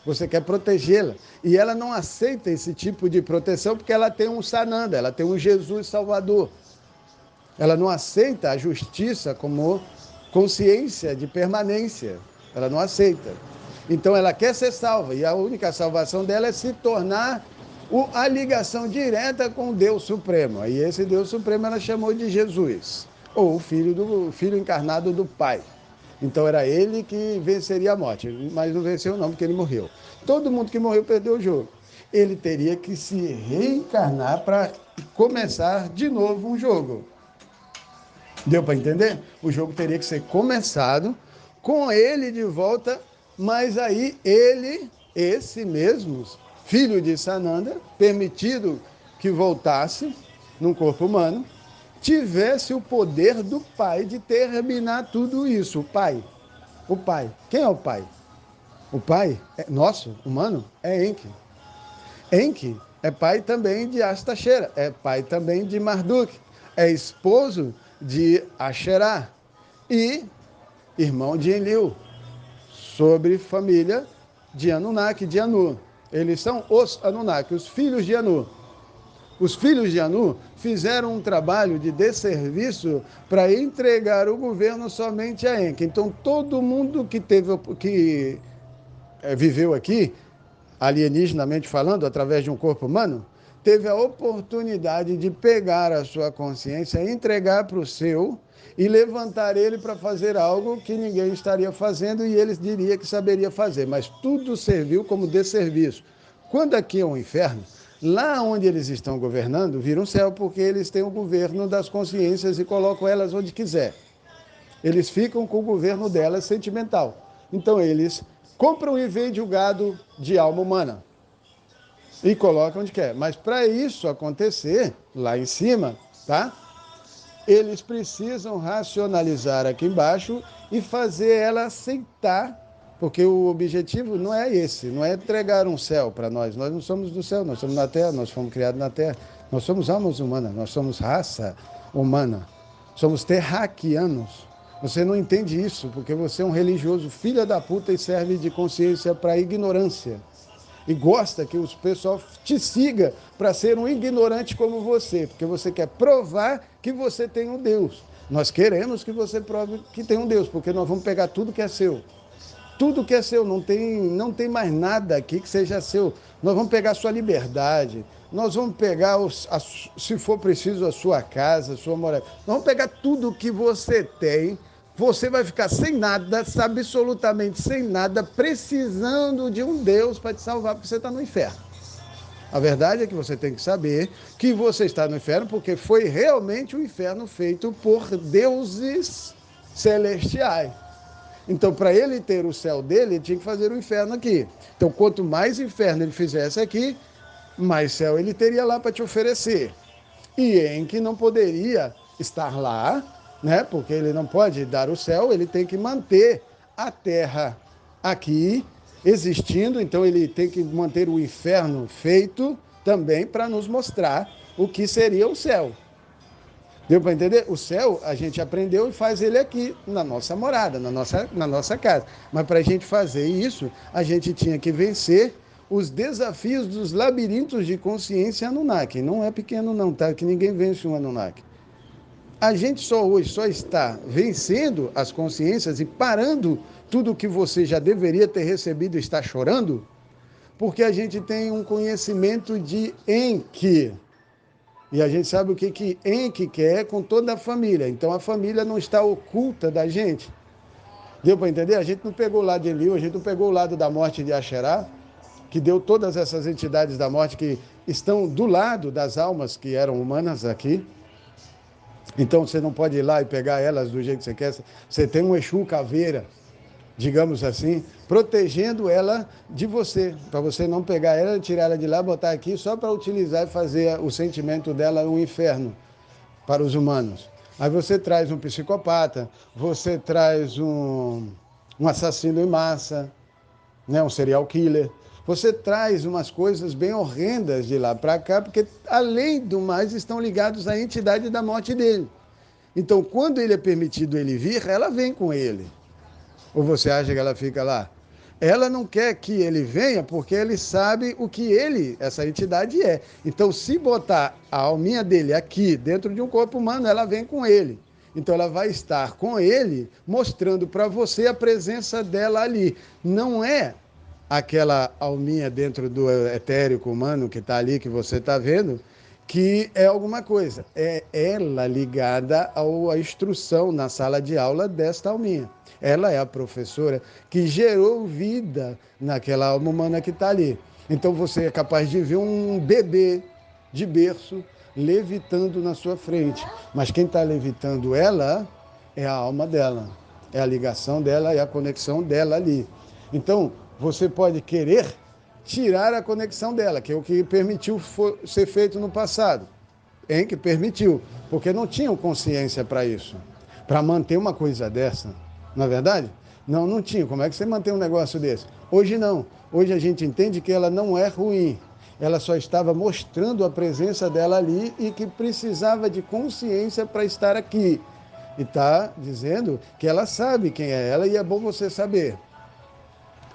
Você quer protegê-la. E ela não aceita esse tipo de proteção porque ela tem um Sananda, ela tem um Jesus Salvador. Ela não aceita a justiça como consciência de permanência. Ela não aceita. Então ela quer ser salva. E a única salvação dela é se tornar a ligação direta com o Deus Supremo. E esse Deus Supremo ela chamou de Jesus. Ou o filho encarnado do Pai. Então era ele que venceria a morte, mas não venceu não, porque ele morreu. Todo mundo que morreu perdeu o jogo. Ele teria que se reencarnar para começar de novo um jogo. Deu para entender? O jogo teria que ser começado com ele de volta, mas aí ele, esse mesmo filho de Sananda, permitido que voltasse num corpo humano, tivesse o poder do pai de terminar tudo isso. O pai. Quem é o pai? O pai nosso, humano, é Enki. Enki é pai também de Astacheira, é pai também de Marduk, é esposo de Asherah e irmão de Enlil, sobre família de Anunnaki, de Anu. Eles são os Anunnaki, os filhos de Anu. Os filhos de Anu fizeram um trabalho de desserviço para entregar o governo somente a Enki. Então, todo mundo que viveu aqui, alienígenamente falando, através de um corpo humano, teve a oportunidade de pegar a sua consciência, entregar para o seu e levantar ele para fazer algo que ninguém estaria fazendo e ele diria que saberia fazer, mas tudo serviu como desserviço. Quando aqui é um inferno, lá onde eles estão governando, vira um céu, porque eles têm o governo das consciências e colocam elas onde quiser. Eles ficam com o governo delas sentimental. Então eles compram e vendem o gado de alma humana e colocam onde quer. Mas para isso acontecer, lá em cima, tá? Eles precisam racionalizar aqui embaixo e fazer ela aceitar, porque o objetivo não é esse, não é entregar um céu para nós. Nós não somos do céu, nós somos na terra, nós fomos criados na terra. Nós somos almas humanas, nós somos raça humana, somos terraquianos. Você não entende isso, porque você é um religioso filho da puta e serve de consciência para a ignorância. E gosta que o pessoal te siga para ser um ignorante como você, porque você quer provar que você tem um Deus. Nós queremos que você prove que tem um Deus, porque nós vamos pegar tudo que é seu. Tudo que é seu, não tem mais nada aqui que seja seu. Nós vamos pegar a sua liberdade, nós vamos pegar, se for preciso, a sua casa, a sua morada. Nós vamos pegar tudo que você tem. Você vai ficar sem nada, absolutamente sem nada, precisando de um Deus para te salvar, porque você está no inferno. A verdade é que você tem que saber que você está no inferno, porque foi realmente um inferno feito por deuses celestiais. Então, para ele ter o céu dele, ele tinha que fazer o inferno aqui. Então, quanto mais inferno ele fizesse aqui, mais céu ele teria lá para te oferecer. E em que não poderia estar lá, né? Porque ele não pode dar o céu, ele tem que manter a terra aqui existindo, então ele tem que manter o inferno feito também para nos mostrar o que seria o céu. Deu para entender? O céu a gente aprendeu e faz ele aqui, na nossa morada, na nossa casa. Mas para a gente fazer isso, a gente tinha que vencer os desafios dos labirintos de consciência Anunnaki. Não é pequeno não, tá? Que ninguém vence um Anunnaki. A gente hoje só está vencendo as consciências e parando tudo que você já deveria ter recebido e está chorando, porque a gente tem um conhecimento de Enki. E a gente sabe o que Enki quer com toda a família. Então a família não está oculta da gente. Deu para entender? A gente não pegou o lado de Enlil, a gente não pegou o lado da morte de Asherá, que deu todas essas entidades da morte que estão do lado das almas que eram humanas aqui. Então você não pode ir lá e pegar elas do jeito que você quer. Você tem um Exu caveira, digamos assim, protegendo ela de você, para você não pegar ela, tirar ela de lá, botar aqui só para utilizar e fazer o sentimento dela um inferno para os humanos. Aí você traz um psicopata, você traz um assassino em massa, né, um serial killer. Você traz umas coisas bem horrendas de lá para cá, porque além do mais estão ligados à entidade da morte dele. Então, quando ele é permitido ele vir, ela vem com ele. Ou você acha que ela fica lá? Ela não quer que ele venha porque ele sabe o que ele, essa entidade é. Então, se botar a alminha dele aqui dentro de um corpo humano, ela vem com ele. Então ela vai estar com ele, mostrando para você a presença dela ali. Não é aquela alminha dentro do etérico humano que está ali, que você está vendo, que é alguma coisa. É ela ligada à instrução na sala de aula desta alminha. Ela é a professora que gerou vida naquela alma humana que está ali. Então você é capaz de ver um bebê de berço levitando na sua frente. Mas quem está levitando ela é a alma dela. É a ligação dela, é a conexão dela ali. Então, você pode querer tirar a conexão dela, que é o que permitiu ser feito no passado. Que permitiu, porque não tinham consciência para isso. Para manter uma coisa dessa, não é verdade? Não tinha. Como é que você mantém um negócio desse? Hoje não. Hoje a gente entende que ela não é ruim. Ela só estava mostrando a presença dela ali e que precisava de consciência para estar aqui. E está dizendo que ela sabe quem é ela e é bom você saber.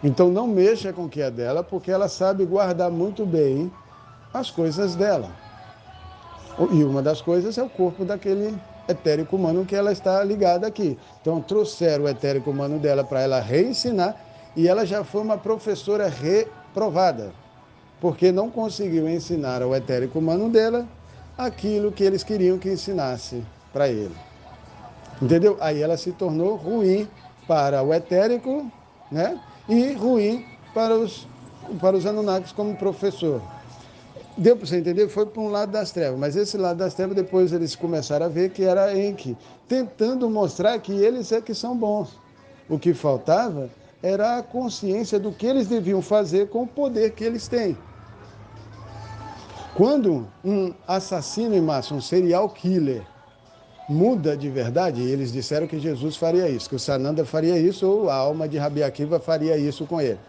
Então não mexa com o que é dela, porque ela sabe guardar muito bem as coisas dela. E uma das coisas é o corpo daquele etérico humano que ela está ligada aqui. Então trouxeram o etérico humano dela para ela reensinar E ela já foi uma professora reprovada, porque não conseguiu ensinar ao etérico humano dela aquilo que eles queriam que ensinasse para ele. Entendeu? Aí ela se tornou ruim para o etérico, né? E ruim para os Anunnakis como professor. Deu para você entender? Foi para um lado das trevas, mas esse lado das trevas depois eles começaram a ver que era Enki, tentando mostrar que eles é que são bons. O que faltava era a consciência do que eles deviam fazer com o poder que eles têm. Quando um assassino em massa, um serial killer, muda de verdade, eles disseram que Jesus faria isso, que o Sananda faria isso, ou a alma de Rabi Akiva faria isso com ele.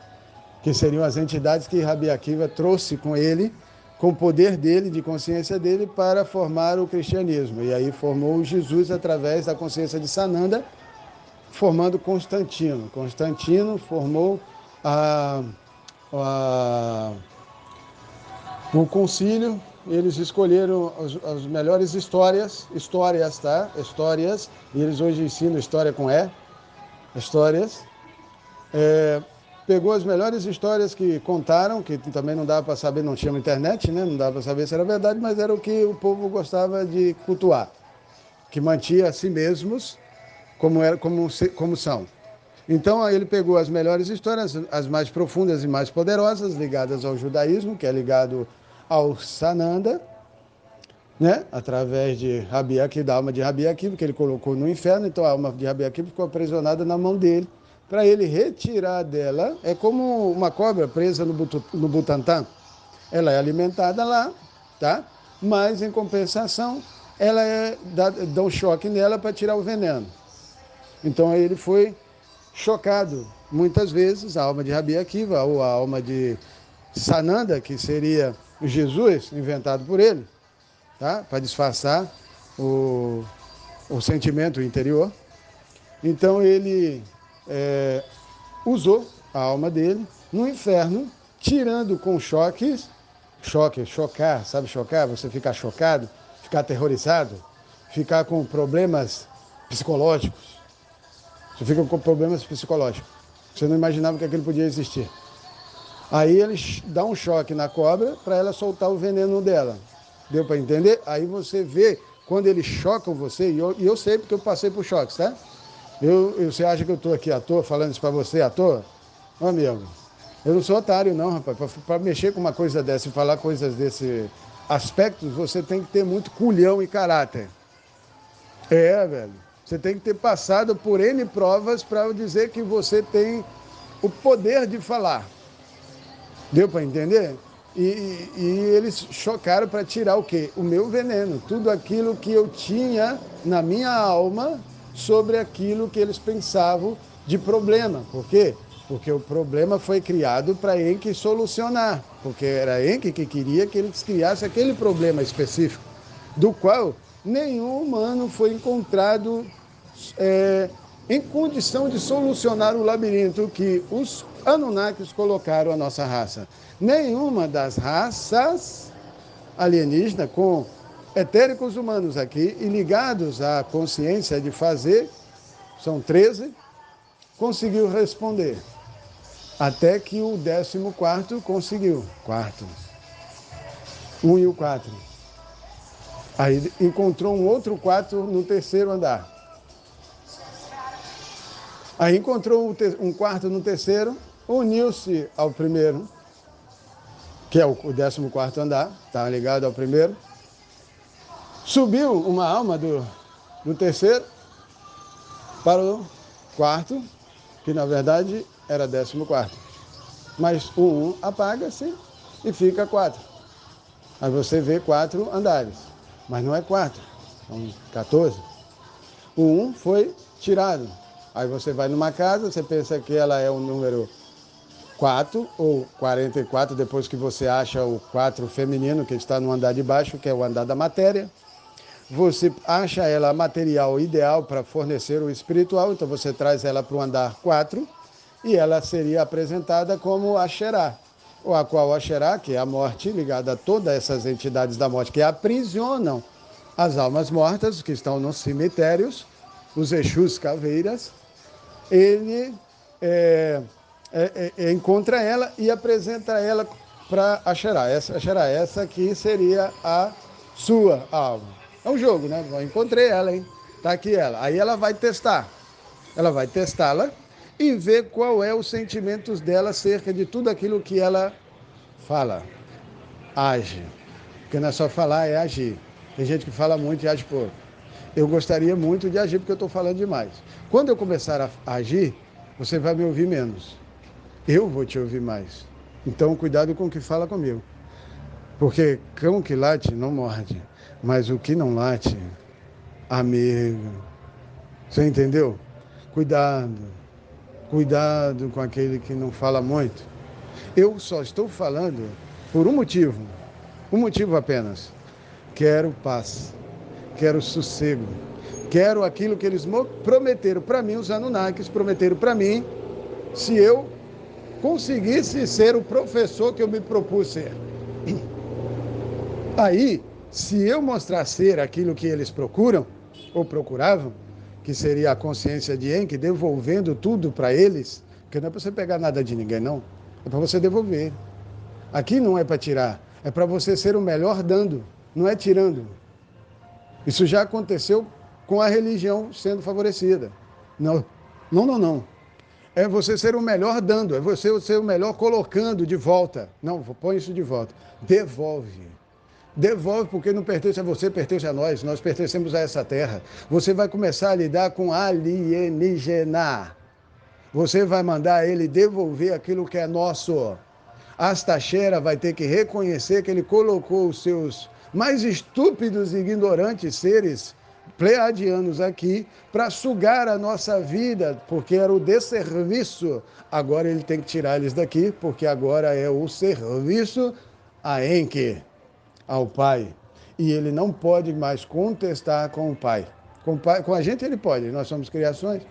Que seriam as entidades que Rabi Akiva trouxe com ele, com o poder dele, de consciência dele, para formar o cristianismo. E aí formou Jesus através da consciência de Sananda, formando Constantino. Constantino formou o concílio. Eles escolheram as melhores histórias, tá? Histórias, e eles hoje ensinam história com histórias. Pegou as melhores histórias que contaram, que também não dava para saber, não tinha internet, né? Não dava para saber se era verdade, mas era o que o povo gostava de cultuar, que mantinha a si mesmos como são. Então ele pegou as melhores histórias, as mais profundas e mais poderosas, ligadas ao judaísmo, que é ligado ao Sananda, né? Através de Rabi Akiva, da alma de Rabi Akiva, que ele colocou no inferno. Então a alma de Rabi Akiva ficou aprisionada na mão dele. Para ele retirar dela, é como uma cobra presa no Butantã. Ela é alimentada lá, tá? Mas em compensação, ela dá um choque nela para tirar o veneno. Então ele foi chocado muitas vezes, a alma de Rabi Akiva, ou a alma de Sananda, que seria Jesus, inventado por ele, tá? Para disfarçar o sentimento interior. Então ele usou a alma dele no inferno, tirando com chocar, sabe chocar? Você ficar chocado, ficar aterrorizado, ficar com problemas psicológicos. Você fica com problemas psicológicos. Você não imaginava que aquilo podia existir. Aí ele dá um choque na cobra para ela soltar o veneno dela. Deu para entender? Aí você vê, quando eles chocam você, e eu sei porque eu passei por choques, tá? Você acha que eu estou aqui à toa, falando isso para você à toa? Ô, amigo, eu não sou otário não, rapaz. Para mexer com uma coisa dessa e falar coisas desse aspecto, você tem que ter muito culhão e caráter. Velho. Você tem que ter passado por N provas para dizer que você tem o poder de falar. Deu para entender? E eles chocaram para tirar o quê? O meu veneno. Tudo aquilo que eu tinha na minha alma sobre aquilo que eles pensavam de problema. Por quê? Porque o problema foi criado para Enki solucionar. Porque era Enki que queria que eles criassem aquele problema específico, do qual nenhum humano foi encontrado em condição de solucionar o labirinto que os Anunnakis colocaram à nossa raça. Nenhuma das raças alienígenas com etéricos humanos aqui e ligados à consciência de fazer, são 13, conseguiu responder. Até que o 14º conseguiu. Quarto. 1 e o 4. Aí encontrou um outro 4 no 3º andar. Aí encontrou um quarto no 3º, uniu-se ao primeiro, que é o 14º andar, está ligado ao primeiro. Subiu uma alma do 3º para o 4º, que na verdade era 14º. Mas o 1 apaga-se e fica 4. Aí você vê 4 andares, mas não é 4, são 14. O 1 foi tirado. Aí você vai numa casa, você pensa que ela é o número 4 ou 44, depois que você acha o 4 feminino, que está no andar de baixo, que é o andar da matéria. Você acha ela material ideal para fornecer o espiritual, então você traz ela para o andar 4 e ela seria apresentada como a Xerá, ou a qual a Xerá, que é a morte, ligada a todas essas entidades da morte que aprisionam as almas mortas que estão nos cemitérios, os Exus caveiras. Ele encontra ela e apresenta ela para Axerá. Essa aqui seria a sua alma. É um jogo, né? Eu encontrei ela, hein? Tá aqui ela. Aí ela vai testar. Ela vai testá-la e ver qual é os sentimentos dela acerca de tudo aquilo que ela fala, age. Porque não é só falar, é agir. Tem gente que fala muito e age pouco. Eu gostaria muito de agir porque eu estou falando demais. Quando eu começar a agir, você vai me ouvir menos. Eu vou te ouvir mais. Então, cuidado com o que fala comigo. Porque cão que late não morde, mas o que não late, amigo. Você entendeu? Cuidado. Cuidado com aquele que não fala muito. Eu só estou falando por um motivo apenas. Quero paz, quero sossego, quero aquilo que eles prometeram para mim, os Anunnakis prometeram para mim, se eu conseguisse ser o professor que eu me propus ser. Aí, se eu mostrar ser aquilo que eles procuram, ou procuravam, que seria a consciência de Enki, devolvendo tudo para eles, porque não é para você pegar nada de ninguém, não. É para você devolver. Aqui não é para tirar, é para você ser o melhor dando, não é tirando. Isso já aconteceu com a religião sendo favorecida. Não, não, não, não. É você ser o melhor dando, é você ser o melhor colocando de volta. Não, põe isso de volta. Devolve. Devolve porque não pertence a você, pertence a nós pertencemos a essa terra. Você vai começar a lidar com alienígena. Você vai mandar ele devolver aquilo que é nosso. Astaxera vai ter que reconhecer que ele colocou os seus mais estúpidos e ignorantes seres pleiadianos aqui para sugar a nossa vida, porque era o desserviço. Agora ele tem que tirar eles daqui, porque agora é o serviço a Enki, ao Pai. E ele não pode mais contestar com o Pai. Com a gente ele pode, nós somos criações,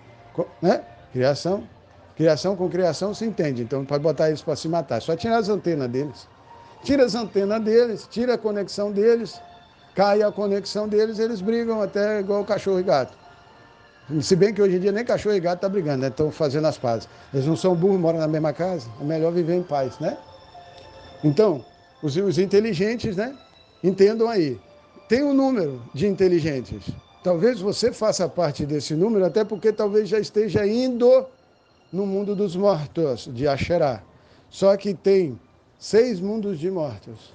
né? Criação. Criação com criação se entende, então pode botar eles para se matar. Só tirar as antenas deles. Tira as antenas deles, tira a conexão deles, cai a conexão deles, eles brigam até igual cachorro e gato. Se bem que hoje em dia nem cachorro e gato estão brigando, né? Estão fazendo as pazes. Eles não são burros, moram na mesma casa, é melhor viver em paz, né? Então, os inteligentes, né? Entendam aí. Tem um número de inteligentes. Talvez você faça parte desse número, até porque talvez já esteja indo no mundo dos mortos, de Axerá. Só que tem 6 mundos de mortos,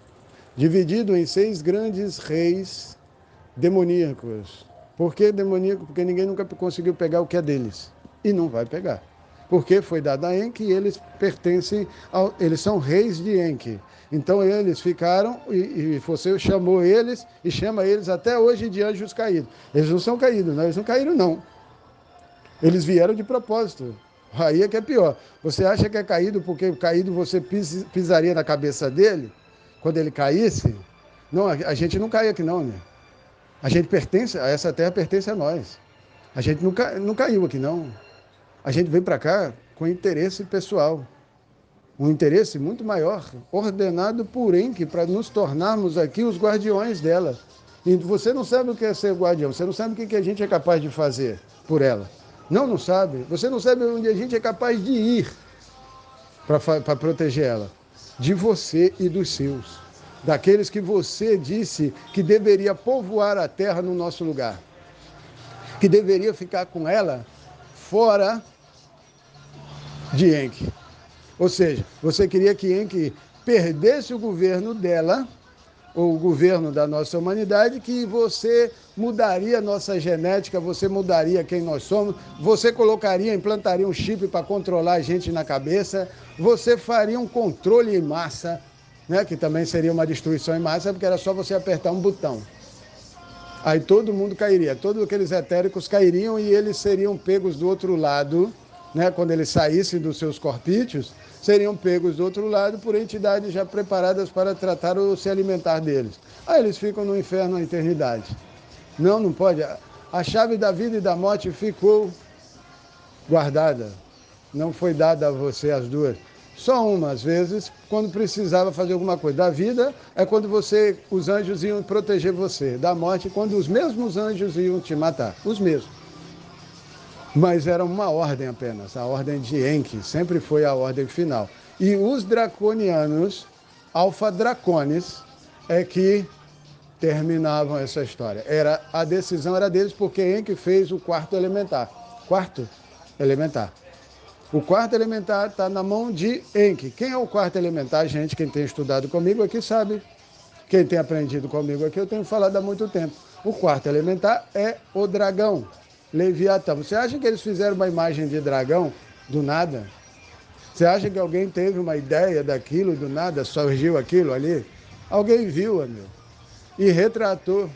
dividido em 6 grandes reis demoníacos. Por que demoníaco? Porque ninguém nunca conseguiu pegar o que é deles. E não vai pegar. Porque foi dado a Enki e eles pertencem eles são reis de Enki. Então eles ficaram, e você chamou eles, e chama eles até hoje de anjos caídos. Eles não são caídos, não, eles não caíram, não. Eles vieram de propósito. Aí é que é pior. Você acha que é caído porque caído você pisaria na cabeça dele quando ele caísse? Não, a gente não cai aqui não, né? A gente pertence, essa terra pertence a nós. A gente não caiu aqui não. A gente veio para cá com interesse pessoal. Um interesse muito maior, ordenado por Enki, para nos tornarmos aqui os guardiões dela. E você não sabe o que é ser guardião, você não sabe o que a gente é capaz de fazer por ela. Não sabe. Você não sabe onde a gente é capaz de ir para proteger ela. De você e dos seus. Daqueles que você disse que deveria povoar a terra no nosso lugar. Que deveria ficar com ela fora de Enki. Ou seja, você queria que Enki perdesse o governo dela, ou o governo da nossa humanidade, que você mudaria a nossa genética, você mudaria quem nós somos, você implantaria um chip para controlar a gente na cabeça, você faria um controle em massa, né, que também seria uma destruição em massa, porque era só você apertar um botão. Aí todo mundo cairia, todos aqueles etéricos cairiam e eles seriam pegos do outro lado, né, quando eles saíssem dos seus corpíceos, seriam pegos do outro lado por entidades já preparadas para tratar ou se alimentar deles. Aí eles ficam no inferno a eternidade. Não pode. A chave da vida e da morte ficou guardada. Não foi dada a você as duas. Só uma, às vezes, quando precisava fazer alguma coisa. Da vida é quando os anjos iam proteger você. Da morte, quando os mesmos anjos iam te matar. Os mesmos. Mas era uma ordem apenas, a ordem de Enki, sempre foi a ordem final. E os draconianos, Alpha Dracones, é que terminavam essa história. A decisão era deles porque Enki fez o quarto elementar. Quarto elementar. O quarto elementar está na mão de Enki. Quem é o quarto elementar? Gente, quem tem estudado comigo aqui sabe. Quem tem aprendido comigo aqui, eu tenho falado há muito tempo. O quarto elementar é o dragão, Leviatã. Você acha que eles fizeram uma imagem de dragão do nada? Você acha que alguém teve uma ideia daquilo do nada, surgiu aquilo ali? Alguém viu, amigo, e retratou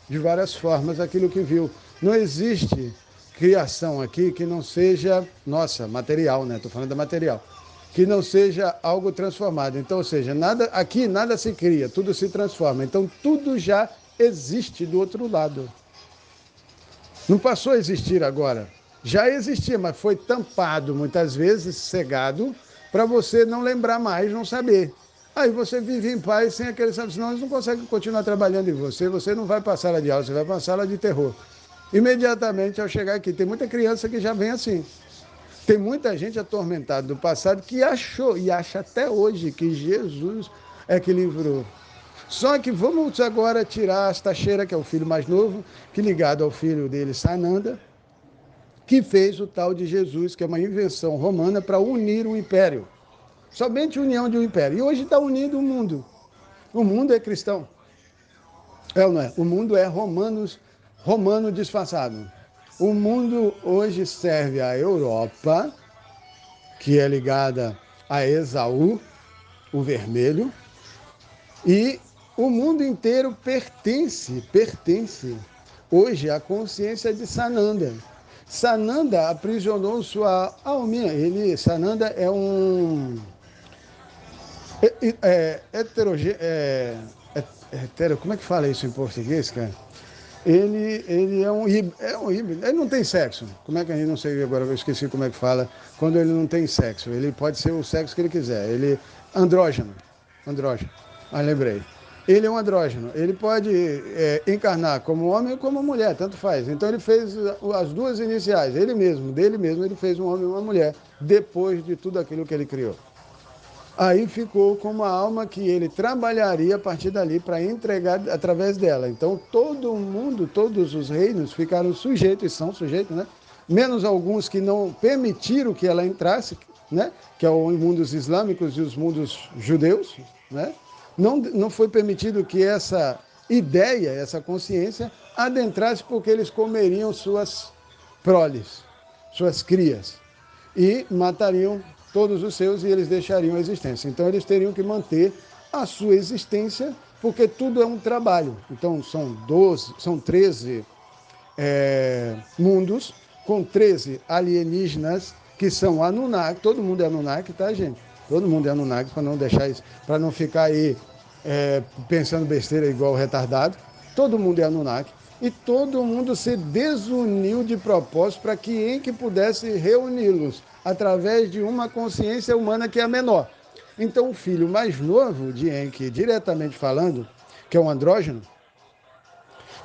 de várias formas aquilo que viu. Não existe criação aqui que não seja, nossa, material, né? Estou falando da material. Que não seja algo transformado. Então, ou seja, aqui nada se cria, tudo se transforma. Então, tudo já existe do outro lado. Não passou a existir agora. Já existia, mas foi tampado, muitas vezes, cegado, para você não lembrar mais, não saber. Aí você vive em paz sem aquele saber, senão eles não conseguem continuar trabalhando em você. Você não vai para a sala de aula, você vai para a sala de terror. Imediatamente ao chegar aqui, tem muita criança que já vem assim. Tem muita gente atormentada do passado que achou e acha até hoje que Jesus é que livrou. Só que vamos agora tirar Astaxerá, que é o filho mais novo, que ligado ao filho dele, Sananda, que fez o tal de Jesus, que é uma invenção romana para unir o império. Somente união de um império. E hoje está unindo o mundo. O mundo é cristão. É ou não é? O mundo é romano disfarçado. O mundo hoje serve à Europa, que é ligada a Esaú, o vermelho, e o mundo inteiro pertence hoje à consciência de Sananda. Sananda aprisionou sua alminha. Sananda é um como é que fala isso em português, cara? Ele é um híbrido, ele não tem sexo. Como é que a gente não sei agora, eu esqueci como é que fala, quando ele não tem sexo. Ele pode ser o sexo que ele quiser. Ele andrógeno. Lembrei. Ele é um andrógeno. Ele pode encarnar como homem ou como mulher, tanto faz. Então ele fez as duas iniciais, dele mesmo, ele fez um homem e uma mulher, depois de tudo aquilo que ele criou. Aí ficou com uma alma que ele trabalharia a partir dali para entregar através dela. Então todo mundo, todos os reinos ficaram sujeitos, e são sujeitos, né? Menos alguns que não permitiram que ela entrasse, né? Que é os mundos islâmicos e os mundos judeus, né? Não foi permitido que essa ideia, essa consciência adentrasse, porque eles comeriam suas proles, suas crias, e matariam todos os seus, e eles deixariam a existência. Então eles teriam que manter a sua existência, porque tudo é um trabalho. Então são 13 mundos, com 13 alienígenas, que são Anunnaki. Todo mundo é Anunnaki, tá, gente? Todo mundo é Anunnaki, para não deixar isso, para não ficar aí pensando besteira igual retardado. Todo mundo é Anunnaki. E todo mundo se desuniu de propósito para que Enki pudesse reuni-los através de uma consciência humana que é a menor. Então o filho mais novo de Enki, diretamente falando, que é um andrógeno,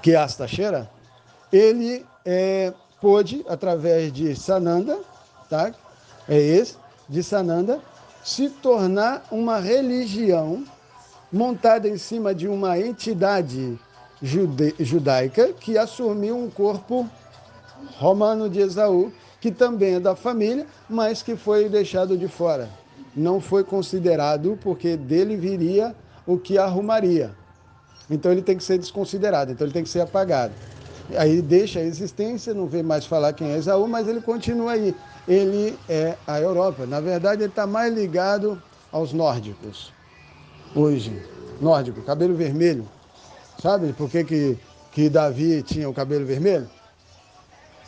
que é Astaxerá, ele pôde, através de Sananda, tá? De Sananda, se tornar uma religião montada em cima de uma entidade judaica que assumiu um corpo romano de Esaú, que também é da família, mas que foi deixado de fora. Não foi considerado, porque dele viria o que arrumaria. Então ele tem que ser desconsiderado, então ele tem que ser apagado. Aí deixa a existência, não vê mais falar quem é Esaú, mas ele continua aí. Ele é a Europa. Na verdade, ele está mais ligado aos nórdicos. Hoje, nórdico, cabelo vermelho. Sabe por que Davi tinha o cabelo vermelho?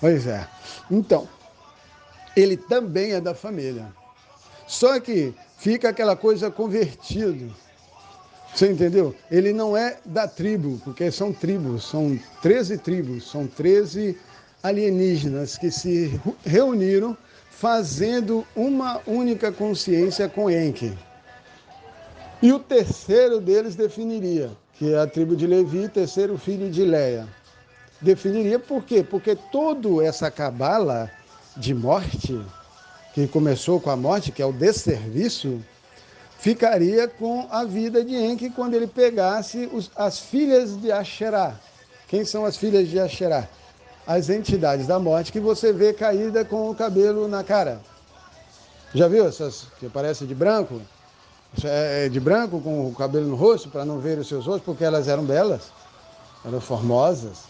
Pois é. Então, ele também é da família. Só que fica aquela coisa convertido. Você entendeu? Ele não é da tribo, porque são tribos, são 13 tribos, são 13 alienígenas que se reuniram fazendo uma única consciência com Enki. E o terceiro deles definiria, que é a tribo de Levi, terceiro filho de Leia. Definiria por quê? Porque toda essa cabala de morte, que começou com a morte, que é o desserviço, ficaria com a vida de Enki quando ele pegasse as filhas de Asherá. Quem são as filhas de Asherá? As entidades da morte que você vê caída com o cabelo na cara. Já viu essas que parecem de branco? De branco com o cabelo no rosto, para não ver os seus rostos, porque elas eram belas, eram formosas,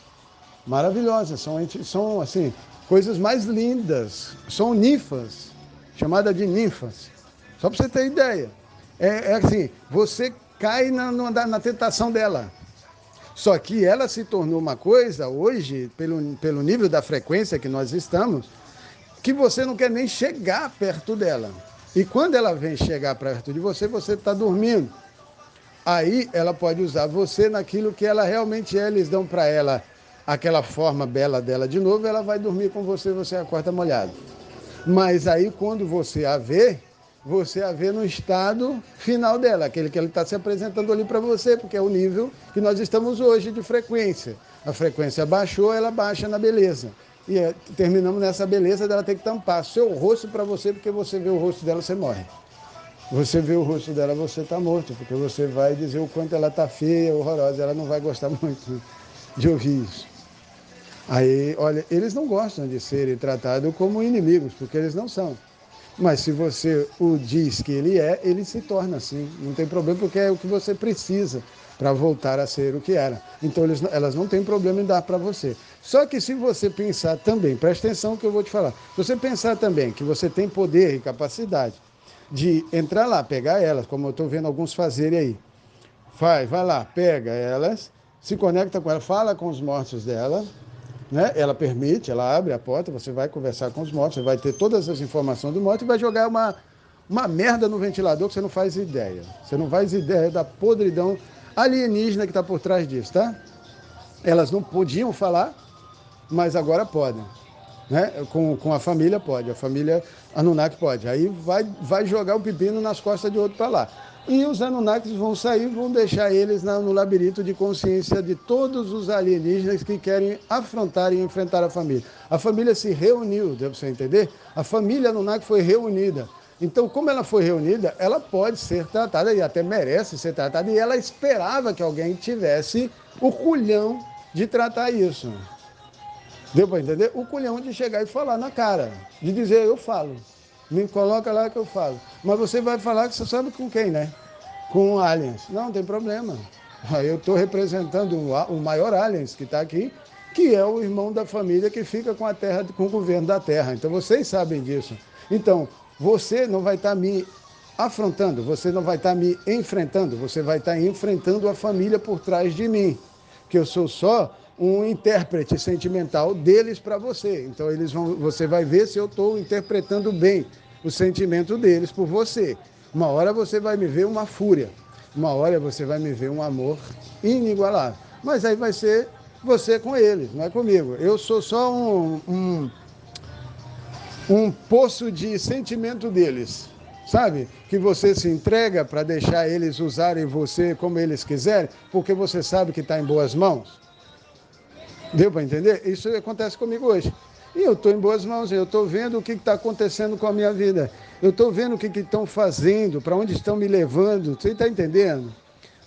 maravilhosas, são assim, coisas mais lindas, são ninfas, chamada de ninfas, só para você ter ideia. É assim, você cai na tentação dela. Só que ela se tornou uma coisa, hoje, pelo nível da frequência que nós estamos, que você não quer nem chegar perto dela. E quando ela vem chegar perto de você, você está dormindo. Aí ela pode usar você naquilo que ela realmente é. Eles dão para ela aquela forma bela dela de novo, ela vai dormir com você, você acorda molhado. Mas aí quando você a vê no estado final dela, aquele que ele está se apresentando ali para você, porque é o nível que nós estamos hoje de frequência. A frequência baixou, ela baixa na beleza. E terminamos nessa beleza dela ter que tampar seu rosto para você, porque você vê o rosto dela, você morre. Você vê o rosto dela, você está morto, porque você vai dizer o quanto ela está feia, horrorosa, ela não vai gostar muito de ouvir isso. Aí, olha, eles não gostam de serem tratados como inimigos, porque eles não são. Mas se você o diz que ele se torna assim. Não tem problema, porque é o que você precisa para voltar a ser o que era. Então elas não têm problema em dar para você. Só que se você pensar também, presta atenção no que eu vou te falar, se você pensar também que você tem poder e capacidade de entrar lá, pegar elas, como eu estou vendo alguns fazerem aí, vai lá, pega elas, se conecta com ela, fala com os mortos dela, né? Ela permite, ela abre a porta, você vai conversar com os mortos, você vai ter todas as informações do morto e vai jogar uma merda no ventilador que você não faz ideia. Você não faz ideia da podridão alienígena que está por trás disso, tá? Elas não podiam falar, mas agora podem. Né? Com a família pode, a família Anunnaki pode. Aí vai jogar o pepino nas costas de outro para lá. E os Anunnakis vão sair, vão deixar eles no labirinto de consciência de todos os alienígenas que querem afrontar e enfrentar a família. A família se reuniu, deu para você entender? A família Anunnaki foi reunida. Então, como ela foi reunida, ela pode ser tratada, e até merece ser tratada, e ela esperava que alguém tivesse o culhão de tratar isso. Deu para entender? O culhão de chegar e falar na cara, de dizer, eu falo, me coloca lá que eu falo. Mas você vai falar que você sabe com quem, né? Com aliens. Não tem problema. Eu estou representando o maior aliens que está aqui, que é o irmão da família que fica com a terra, com o governo da terra. Então vocês sabem disso. Então, você não vai estar me afrontando, você não vai estar me enfrentando, você vai estar enfrentando a família por trás de mim, que eu sou só um intérprete sentimental deles para você. Então você vai ver se eu estou interpretando bem o sentimento deles por você. Uma hora você vai me ver uma fúria, uma hora você vai me ver um amor inigualável. Mas aí vai ser você com eles, não é comigo. Eu sou só um poço de sentimento deles, sabe? Que você se entrega para deixar eles usarem você como eles quiserem, porque você sabe que está em boas mãos. Deu para entender? Isso acontece comigo hoje. E eu estou em boas mãos, eu estou vendo o que está acontecendo com a minha vida. Eu estou vendo o que estão fazendo, para onde estão me levando. Você está entendendo?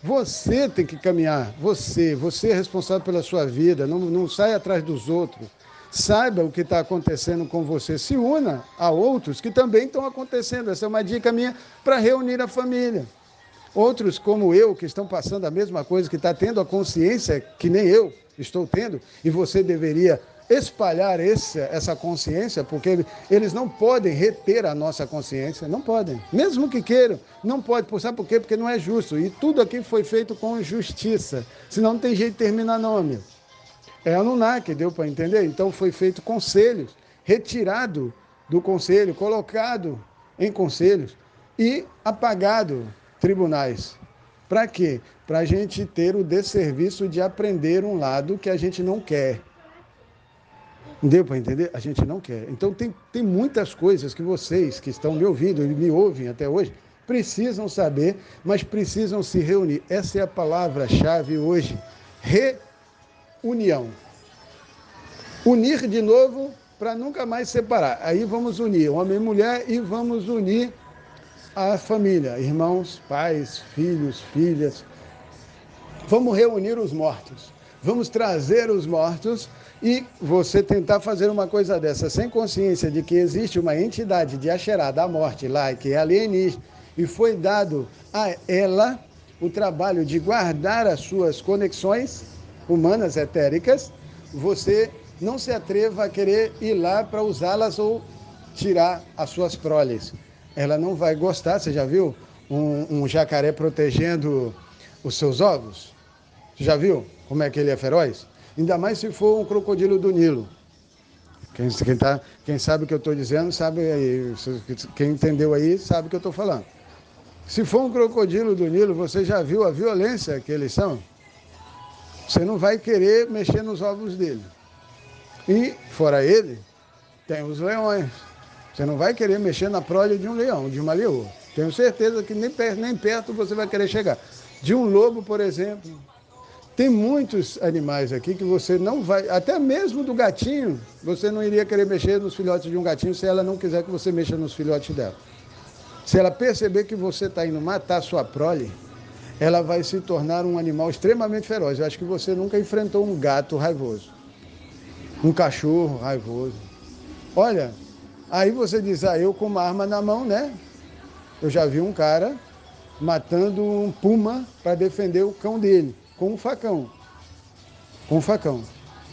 Você tem que caminhar, você é responsável pela sua vida, não saia atrás dos outros. Saiba o que está acontecendo com você, se una a outros que também estão acontecendo. Essa é uma dica minha para reunir a família. Outros como eu, que estão passando a mesma coisa, que está tendo a consciência que nem eu estou tendo, e você deveria espalhar essa consciência, porque eles não podem reter a nossa consciência, não podem, mesmo que queiram, não pode. Sabe por quê? Porque não é justo, e tudo aqui foi feito com justiça, senão não tem jeito de terminar não, amigo. É Anunnaki, deu para entender? Então foi feito conselhos, retirado do conselho, colocado em conselhos e apagado tribunais. Para quê? Para a gente ter o desserviço de aprender um lado que a gente não quer. Deu para entender? A gente não quer. Então tem muitas coisas que vocês que estão me ouvindo e me ouvem até hoje precisam saber, mas precisam se reunir. Essa é a palavra-chave hoje. Reunião. Unir de novo para nunca mais separar. Aí vamos unir homem e mulher e vamos unir a família, irmãos, pais, filhos, filhas. Vamos reunir os mortos. Vamos trazer os mortos e você tentar fazer uma coisa dessa sem consciência de que existe uma entidade de Axerá, da morte lá, que é alienígena, e foi dado a ela o trabalho de guardar as suas conexões humanas, etéricas, você não se atreva a querer ir lá para usá-las ou tirar as suas proles. Ela não vai gostar, você já viu um jacaré protegendo os seus ovos? Você já viu como é que ele é feroz? Ainda mais se for um crocodilo do Nilo. Quem sabe o que eu estou dizendo, sabe aí. Quem entendeu aí, sabe o que eu estou falando. Se for um crocodilo do Nilo, você já viu a violência que eles são? Você não vai querer mexer nos ovos dele. E, fora ele, tem os leões. Você não vai querer mexer na prole de um leão, de uma leoa. Tenho certeza que nem perto você vai querer chegar. De um lobo, por exemplo. Tem muitos animais aqui que você não vai... Até mesmo do gatinho, você não iria querer mexer nos filhotes de um gatinho se ela não quiser que você mexa nos filhotes dela. Se ela perceber que você está indo matar sua prole, ela vai se tornar um animal extremamente feroz. Eu acho que você nunca enfrentou um gato raivoso. Um cachorro raivoso. Olha, aí você diz, eu com uma arma na mão, né? Eu já vi um cara matando um puma para defender o cão dele, com um facão. Com um facão.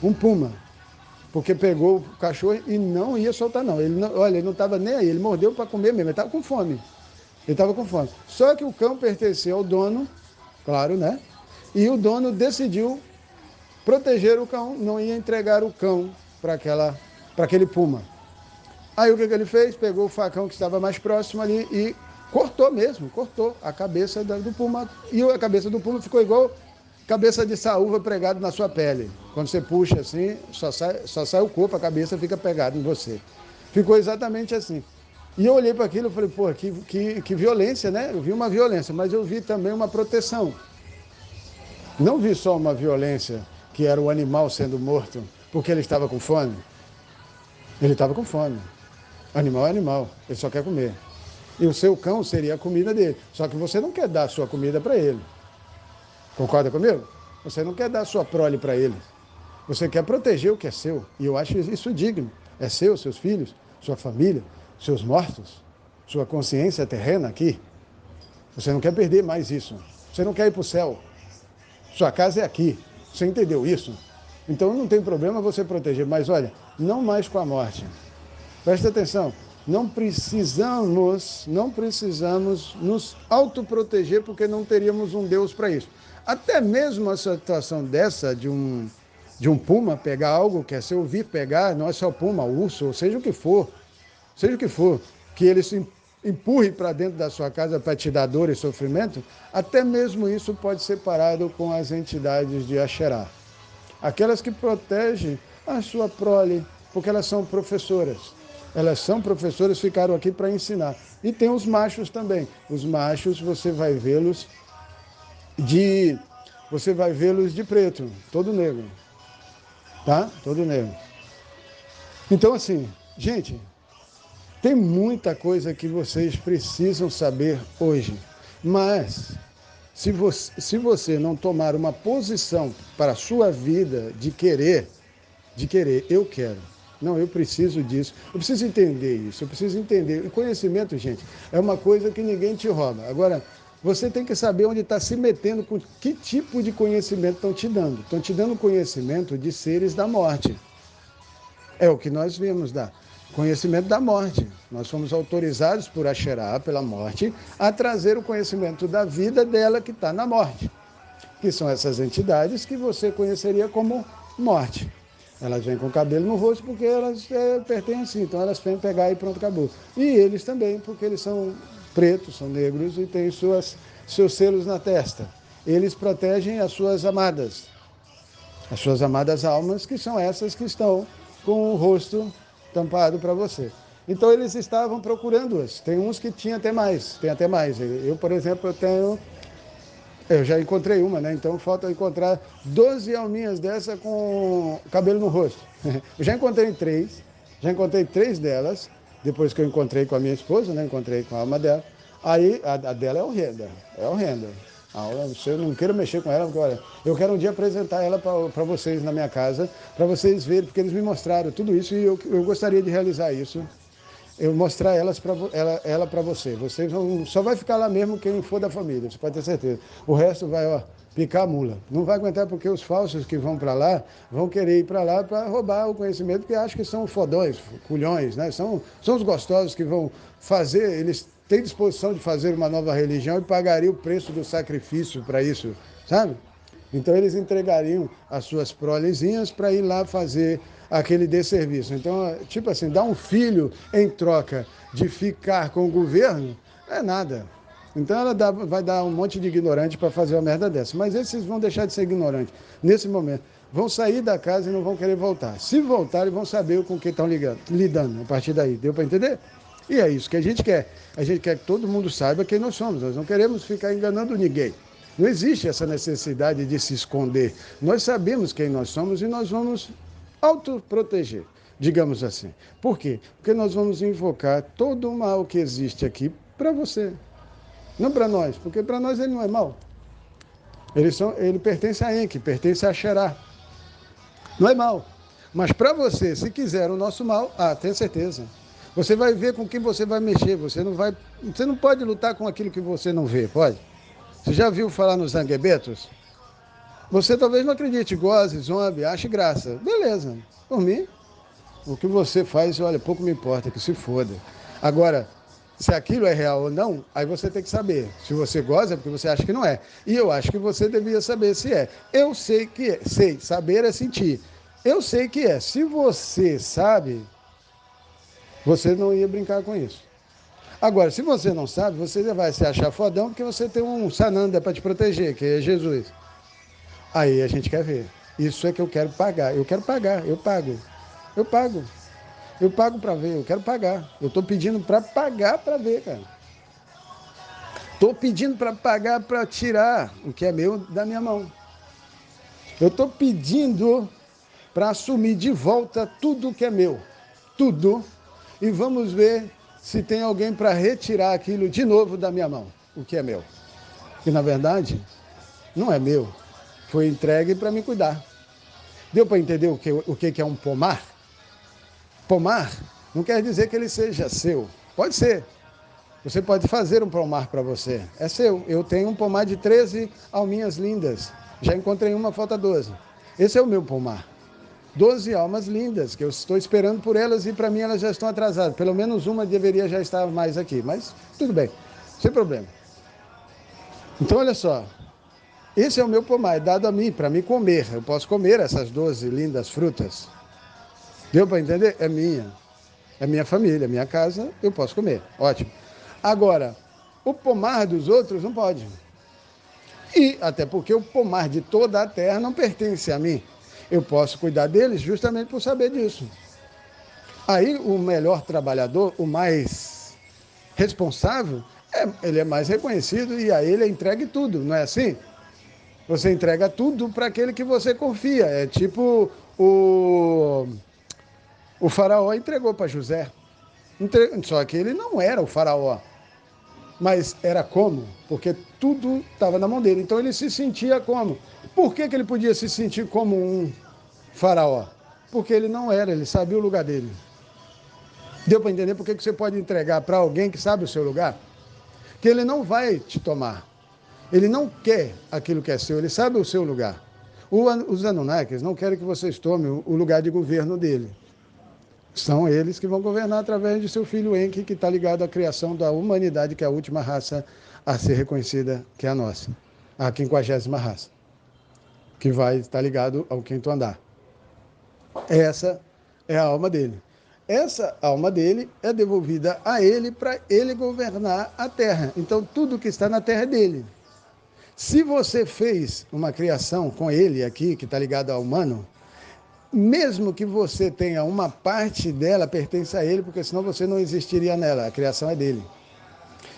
Um puma. Porque pegou o cachorro e não ia soltar, não. Ele não estava nem aí, ele mordeu para comer mesmo, ele estava com fome. Ele estava com fome. Só que o cão pertencia ao dono, claro, né? E o dono decidiu proteger o cão, não ia entregar o cão para aquele puma. Aí o que ele fez? Pegou o facão que estava mais próximo ali e cortou a cabeça do puma. E a cabeça do puma ficou igual cabeça de saúva pregada na sua pele. Quando você puxa assim, só sai o corpo, a cabeça fica pegada em você. Ficou exatamente assim. E eu olhei para aquilo e falei, pô, que violência, né? Eu vi uma violência, mas eu vi também uma proteção. Não vi só uma violência, que era o animal sendo morto, porque ele estava com fome. Ele estava com fome. Animal é animal, ele só quer comer. E o seu cão seria a comida dele. Só que você não quer dar a sua comida para ele. Concorda comigo? Você não quer dar a sua prole para ele. Você quer proteger o que é seu. E eu acho isso digno. É seu, seus filhos, sua família, seus mortos, sua consciência terrena aqui. Você não quer perder mais isso. Você não quer ir para o céu. Sua casa é aqui. Você entendeu isso? Então não tem problema você proteger. Mas olha, não mais com a morte. Presta atenção. Não precisamos nos autoproteger porque não teríamos um Deus para isso. Até mesmo a situação dessa de um puma pegar algo, que é seu ouvir pegar, não é só puma, urso, ou seja o que for, que ele se empurre para dentro da sua casa para te dar dor e sofrimento, até mesmo isso pode ser parado com as entidades de Axerá. Aquelas que protegem a sua prole, porque elas são professoras. Elas são professoras, ficaram aqui para ensinar. E tem os machos também. Os machos você vai vê-los de preto, todo negro. Tá? Todo negro. Então assim, gente, tem muita coisa que vocês precisam saber hoje. Mas se você não tomar uma posição para a sua vida de querer, eu quero. Não, eu preciso disso. Eu preciso entender isso. Eu preciso entender. O conhecimento, gente, é uma coisa que ninguém te rouba. Agora, você tem que saber onde está se metendo, com que tipo de conhecimento estão te dando. Estão te dando conhecimento de seres da morte. É o que nós vimos, conhecimento da morte. Nós fomos autorizados por Axerá, pela morte, a trazer o conhecimento da vida dela que está na morte. Que são essas entidades que você conheceria como morte. Elas vêm com cabelo no rosto porque elas pertencem, então elas vêm pegar e pronto, acabou. E eles também, porque eles são pretos, são negros e têm seus selos na testa. Eles protegem as suas amadas almas, que são essas que estão com o rosto tampado para você. Então eles estavam procurando-as. Tem uns que tem até mais. Eu, por exemplo, eu já encontrei uma, né? Então falta encontrar 12 alminhas dessa com cabelo no rosto. Eu já encontrei 3, Já encontrei 3 delas, depois que eu encontrei com a minha esposa, né? Encontrei com a alma dela. Aí a dela é horrenda, é horrenda. Você não queira mexer com ela, porque olha, eu quero um dia apresentar ela para vocês na minha casa, para vocês verem, porque eles me mostraram tudo isso e eu gostaria de realizar isso. Eu mostrar ela para você. Vocês só vai ficar lá mesmo quem for da família, você pode ter certeza. O resto vai, ó, picar a mula. Não vai aguentar porque os falsos que vão para lá vão querer ir para lá para roubar o conhecimento, porque acham que são fodões, culhões, né? São os gostosos que vão fazer, eles têm disposição de fazer uma nova religião e pagariam o preço do sacrifício para isso, sabe? Então eles entregariam as suas prolezinhas para ir lá fazer aquele desserviço. Então, tipo assim, dar um filho em troca de ficar com o governo é nada. Então ela vai dar um monte de ignorante para fazer uma merda dessa. Mas esses vão deixar de ser ignorantes nesse momento. Vão sair da casa e não vão querer voltar. Se voltarem, vão saber com o que estão lidando a partir daí. Deu para entender? E é isso que a gente quer. A gente quer que todo mundo saiba quem nós somos. Nós não queremos ficar enganando ninguém. Não existe essa necessidade de se esconder. Nós sabemos quem nós somos e nós vamos autoproteger, digamos assim. Por quê? Porque nós vamos invocar todo o mal que existe aqui para você. Não para nós, porque para nós ele não é mal. Ele pertence a Enki, pertence a Xerá. Não é mal. Mas para você, se quiser o nosso mal, tenha certeza. Você vai ver com quem você vai mexer. Você não pode lutar com aquilo que você não vê, pode? Você já viu falar nos Zanguebetos? Você talvez não acredite, goze, zombe, ache graça. Beleza, por mim, o que você faz, olha, pouco me importa, que se foda. Agora, se aquilo é real ou não, aí você tem que saber. Se você goza, é porque você acha que não é. E eu acho que você devia saber se é. Eu sei que é. Sei, saber é sentir. Eu sei que é. Se você sabe, você não ia brincar com isso. Agora, se você não sabe, você vai se achar fodão porque você tem um Sananda para te proteger, que é Jesus. Aí a gente quer ver. Isso é que eu quero pagar. Eu quero pagar, eu pago. Eu pago. Eu pago para ver, eu quero pagar. Eu estou pedindo para pagar para ver, cara. Estou pedindo para pagar para tirar o que é meu da minha mão. Eu estou pedindo para assumir de volta tudo que é meu. Tudo. E vamos ver se tem alguém para retirar aquilo de novo da minha mão, o que é meu. Que, na verdade, não é meu. Foi entregue para me cuidar. Deu para entender o que é um pomar? Pomar não quer dizer que ele seja seu. Pode ser. Você pode fazer um pomar para você. É seu. Eu tenho um pomar de 13 alminhas lindas. Já encontrei uma, falta 12. Esse é o meu pomar. 12 almas lindas, que eu estou esperando por elas e para mim elas já estão atrasadas. Pelo menos uma deveria já estar mais aqui, mas tudo bem, sem problema. Então olha só, esse é o meu pomar, é dado a mim, para mim comer. Eu posso comer essas 12 lindas frutas. Deu para entender? É minha família, é minha casa, eu posso comer, ótimo. Agora, o pomar dos outros não pode. E até porque o pomar de toda a terra não pertence a mim. Eu posso cuidar deles justamente por saber disso. Aí o melhor trabalhador, o mais responsável, ele é mais reconhecido e a ele é entregue tudo, não é assim? Você entrega tudo para aquele que você confia. É tipo o faraó entregou para José. Só que ele não era o faraó. Mas era como? Porque tudo estava na mão dele. Então ele se sentia como? Por que ele podia se sentir como um faraó? Porque ele não era, ele sabia o lugar dele. Deu para entender por que você pode entregar para alguém que sabe o seu lugar? Que ele não vai te tomar. Ele não quer aquilo que é seu, ele sabe o seu lugar. Os Anunnakis não querem que vocês tomem o lugar de governo dele. São eles que vão governar através de seu filho Enki, que está ligado à criação da humanidade, que é a última raça a ser reconhecida, que é a nossa. A 50ª raça, que vai estar ligado ao quinto andar. Essa é a alma dele. Essa alma dele é devolvida a ele para ele governar a terra. Então, tudo que está na terra é dele. Se você fez uma criação com ele aqui, que está ligado ao humano, mesmo que você tenha uma parte dela, pertence a ele, porque senão você não existiria nela, a criação é dele.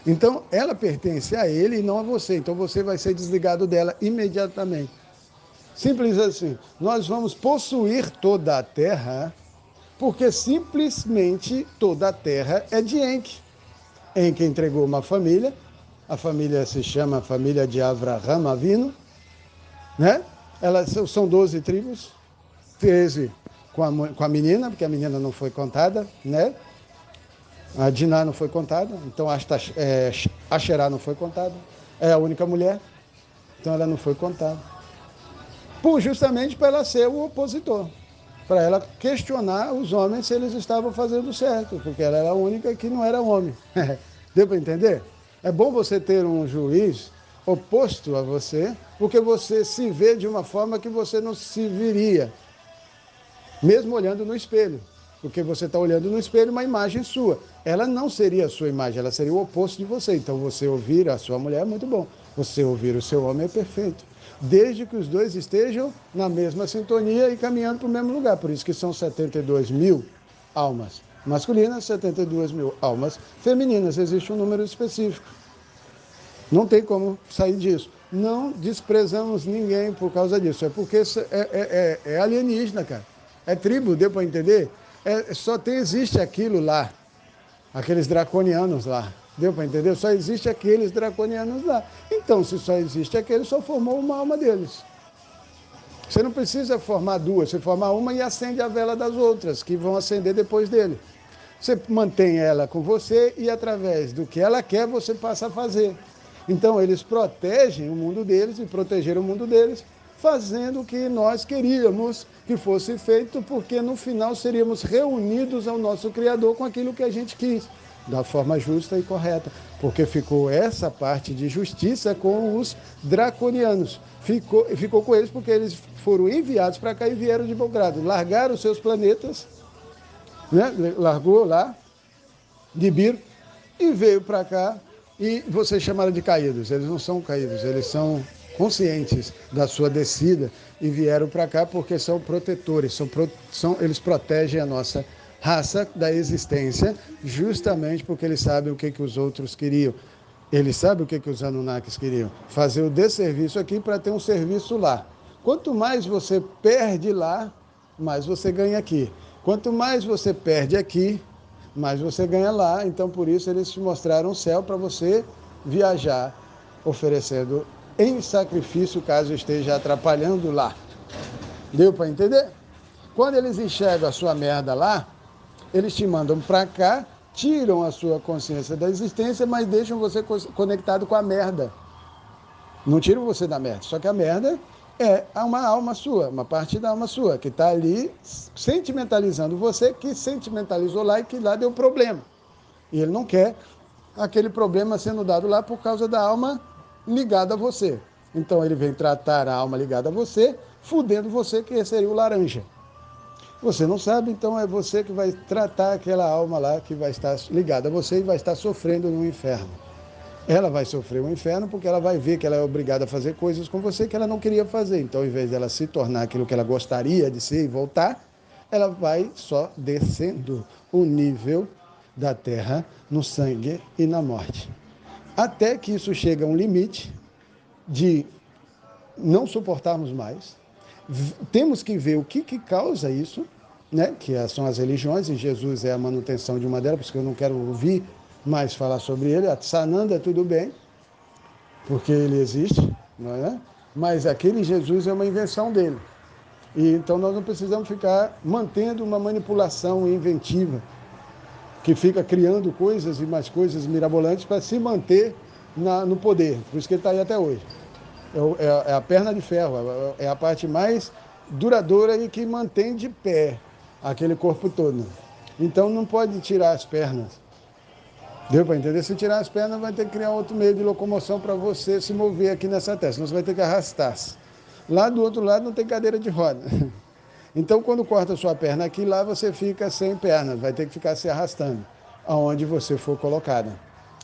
Então, ela pertence a ele e não a você, então você vai ser desligado dela imediatamente. Simples assim, nós vamos possuir toda a terra, porque simplesmente toda a terra é de Enki. Enki entregou uma família, a família se chama a família de Avraham Avinu, né? Elas são 12 tribos, 13 com a menina, porque a menina não foi contada, né? A Diná não foi contada, então a Xerá não foi contada, é a única mulher, então ela não foi contada. Justamente para ela ser o opositor, para ela questionar os homens se eles estavam fazendo certo, porque ela era a única que não era homem. Deu para entender? É bom você ter um juiz oposto a você, porque você se vê de uma forma que você não se viria, mesmo olhando no espelho. Porque você está olhando no espelho uma imagem sua. Ela não seria a sua imagem, ela seria o oposto de você. Então, você ouvir a sua mulher é muito bom. Você ouvir o seu homem é perfeito. Desde que os dois estejam na mesma sintonia e caminhando para o mesmo lugar. Por isso que são 72 mil almas masculinas, 72 mil almas femininas. Existe um número específico. Não tem como sair disso. Não desprezamos ninguém por causa disso. É porque é alienígena, cara. É tribo, deu para entender? Existe aquilo lá, aqueles draconianos lá. Deu para entender? Só existe aqueles draconianos lá. Então, se só existe aquele, só formou uma alma deles. Você não precisa formar duas, você forma uma e acende a vela das outras, que vão acender depois dele. Você mantém ela com você e através do que ela quer, você passa a fazer. Então, eles protegem o mundo deles e protegeram o mundo deles, fazendo o que nós queríamos que fosse feito, porque no final seríamos reunidos ao nosso Criador com aquilo que a gente quis, da forma justa e correta, porque ficou essa parte de justiça com os draconianos. Ficou com eles porque eles foram enviados para cá e vieram de bom grado, largaram os seus planetas, né? Largou lá, Nibiru, e veio para cá, e vocês chamaram de caídos. Eles não são caídos, eles são conscientes da sua descida e vieram para cá porque são protetores, eles protegem a nossa raça da existência, justamente porque eles sabem o que os outros queriam. Eles sabem o que os Anunnakis queriam, fazer o desserviço aqui para ter um serviço lá. Quanto mais você perde lá, mais você ganha aqui. Quanto mais você perde aqui, mais você ganha lá. Então, por isso, eles te mostraram o céu para você viajar, oferecendo em sacrifício, caso esteja atrapalhando lá. Deu para entender? Quando eles enxergam a sua merda lá, eles te mandam para cá, tiram a sua consciência da existência, mas deixam você conectado com a merda. Não tiram você da merda, só que a merda é uma alma sua, uma parte da alma sua, que está ali sentimentalizando você, que sentimentalizou lá e que lá deu problema. E ele não quer aquele problema sendo dado lá por causa da alma ligada a você. Então ele vem tratar a alma ligada a você, fudendo você, que seria o laranja. Você não sabe, então é você que vai tratar aquela alma lá que vai estar ligada a você e vai estar sofrendo no inferno. Ela vai sofrer um inferno porque ela vai ver que ela é obrigada a fazer coisas com você que ela não queria fazer. Então, ao invés dela se tornar aquilo que ela gostaria de ser e voltar, ela vai só descendo o nível da terra no sangue e na morte. Até que isso chega a um limite de não suportarmos mais. Temos que ver o que causa isso, né? Que são as religiões, e Jesus é a manutenção de uma delas, porque eu não quero ouvir mais falar sobre ele. A Sananda, tudo bem, porque ele existe, não é? Mas aquele Jesus é uma invenção dele. E então nós não precisamos ficar mantendo uma manipulação inventiva, que fica criando coisas e mais coisas mirabolantes para se manter no poder. Por isso que ele está aí até hoje. É a perna de ferro, é a parte mais duradoura e que mantém de pé aquele corpo todo. Então não pode tirar as pernas. Deu para entender? Se tirar as pernas, vai ter que criar outro meio de locomoção para você se mover aqui nessa terra, senão você vai ter que arrastar-se. Lá do outro lado não tem cadeira de roda. Então, quando corta a sua perna aqui, lá você fica sem pernas, vai ter que ficar se arrastando, aonde você for colocada.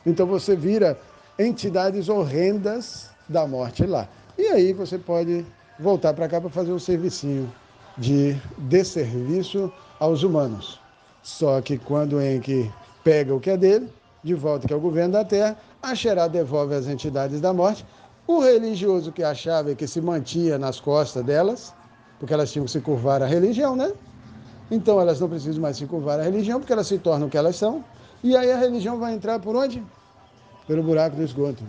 Então, você vira entidades horrendas da morte lá. E aí você pode voltar para cá para fazer um servicinho de desserviço aos humanos. Só que quando Enki pega o que é dele, de volta que é o governo da Terra, a Xerá devolve as entidades da morte. O religioso que achava que se mantinha nas costas delas, porque elas tinham que se curvar à religião, né? Então elas não precisam mais se curvar à religião, porque elas se tornam o que elas são, e aí a religião vai entrar por onde? Pelo buraco do esgoto.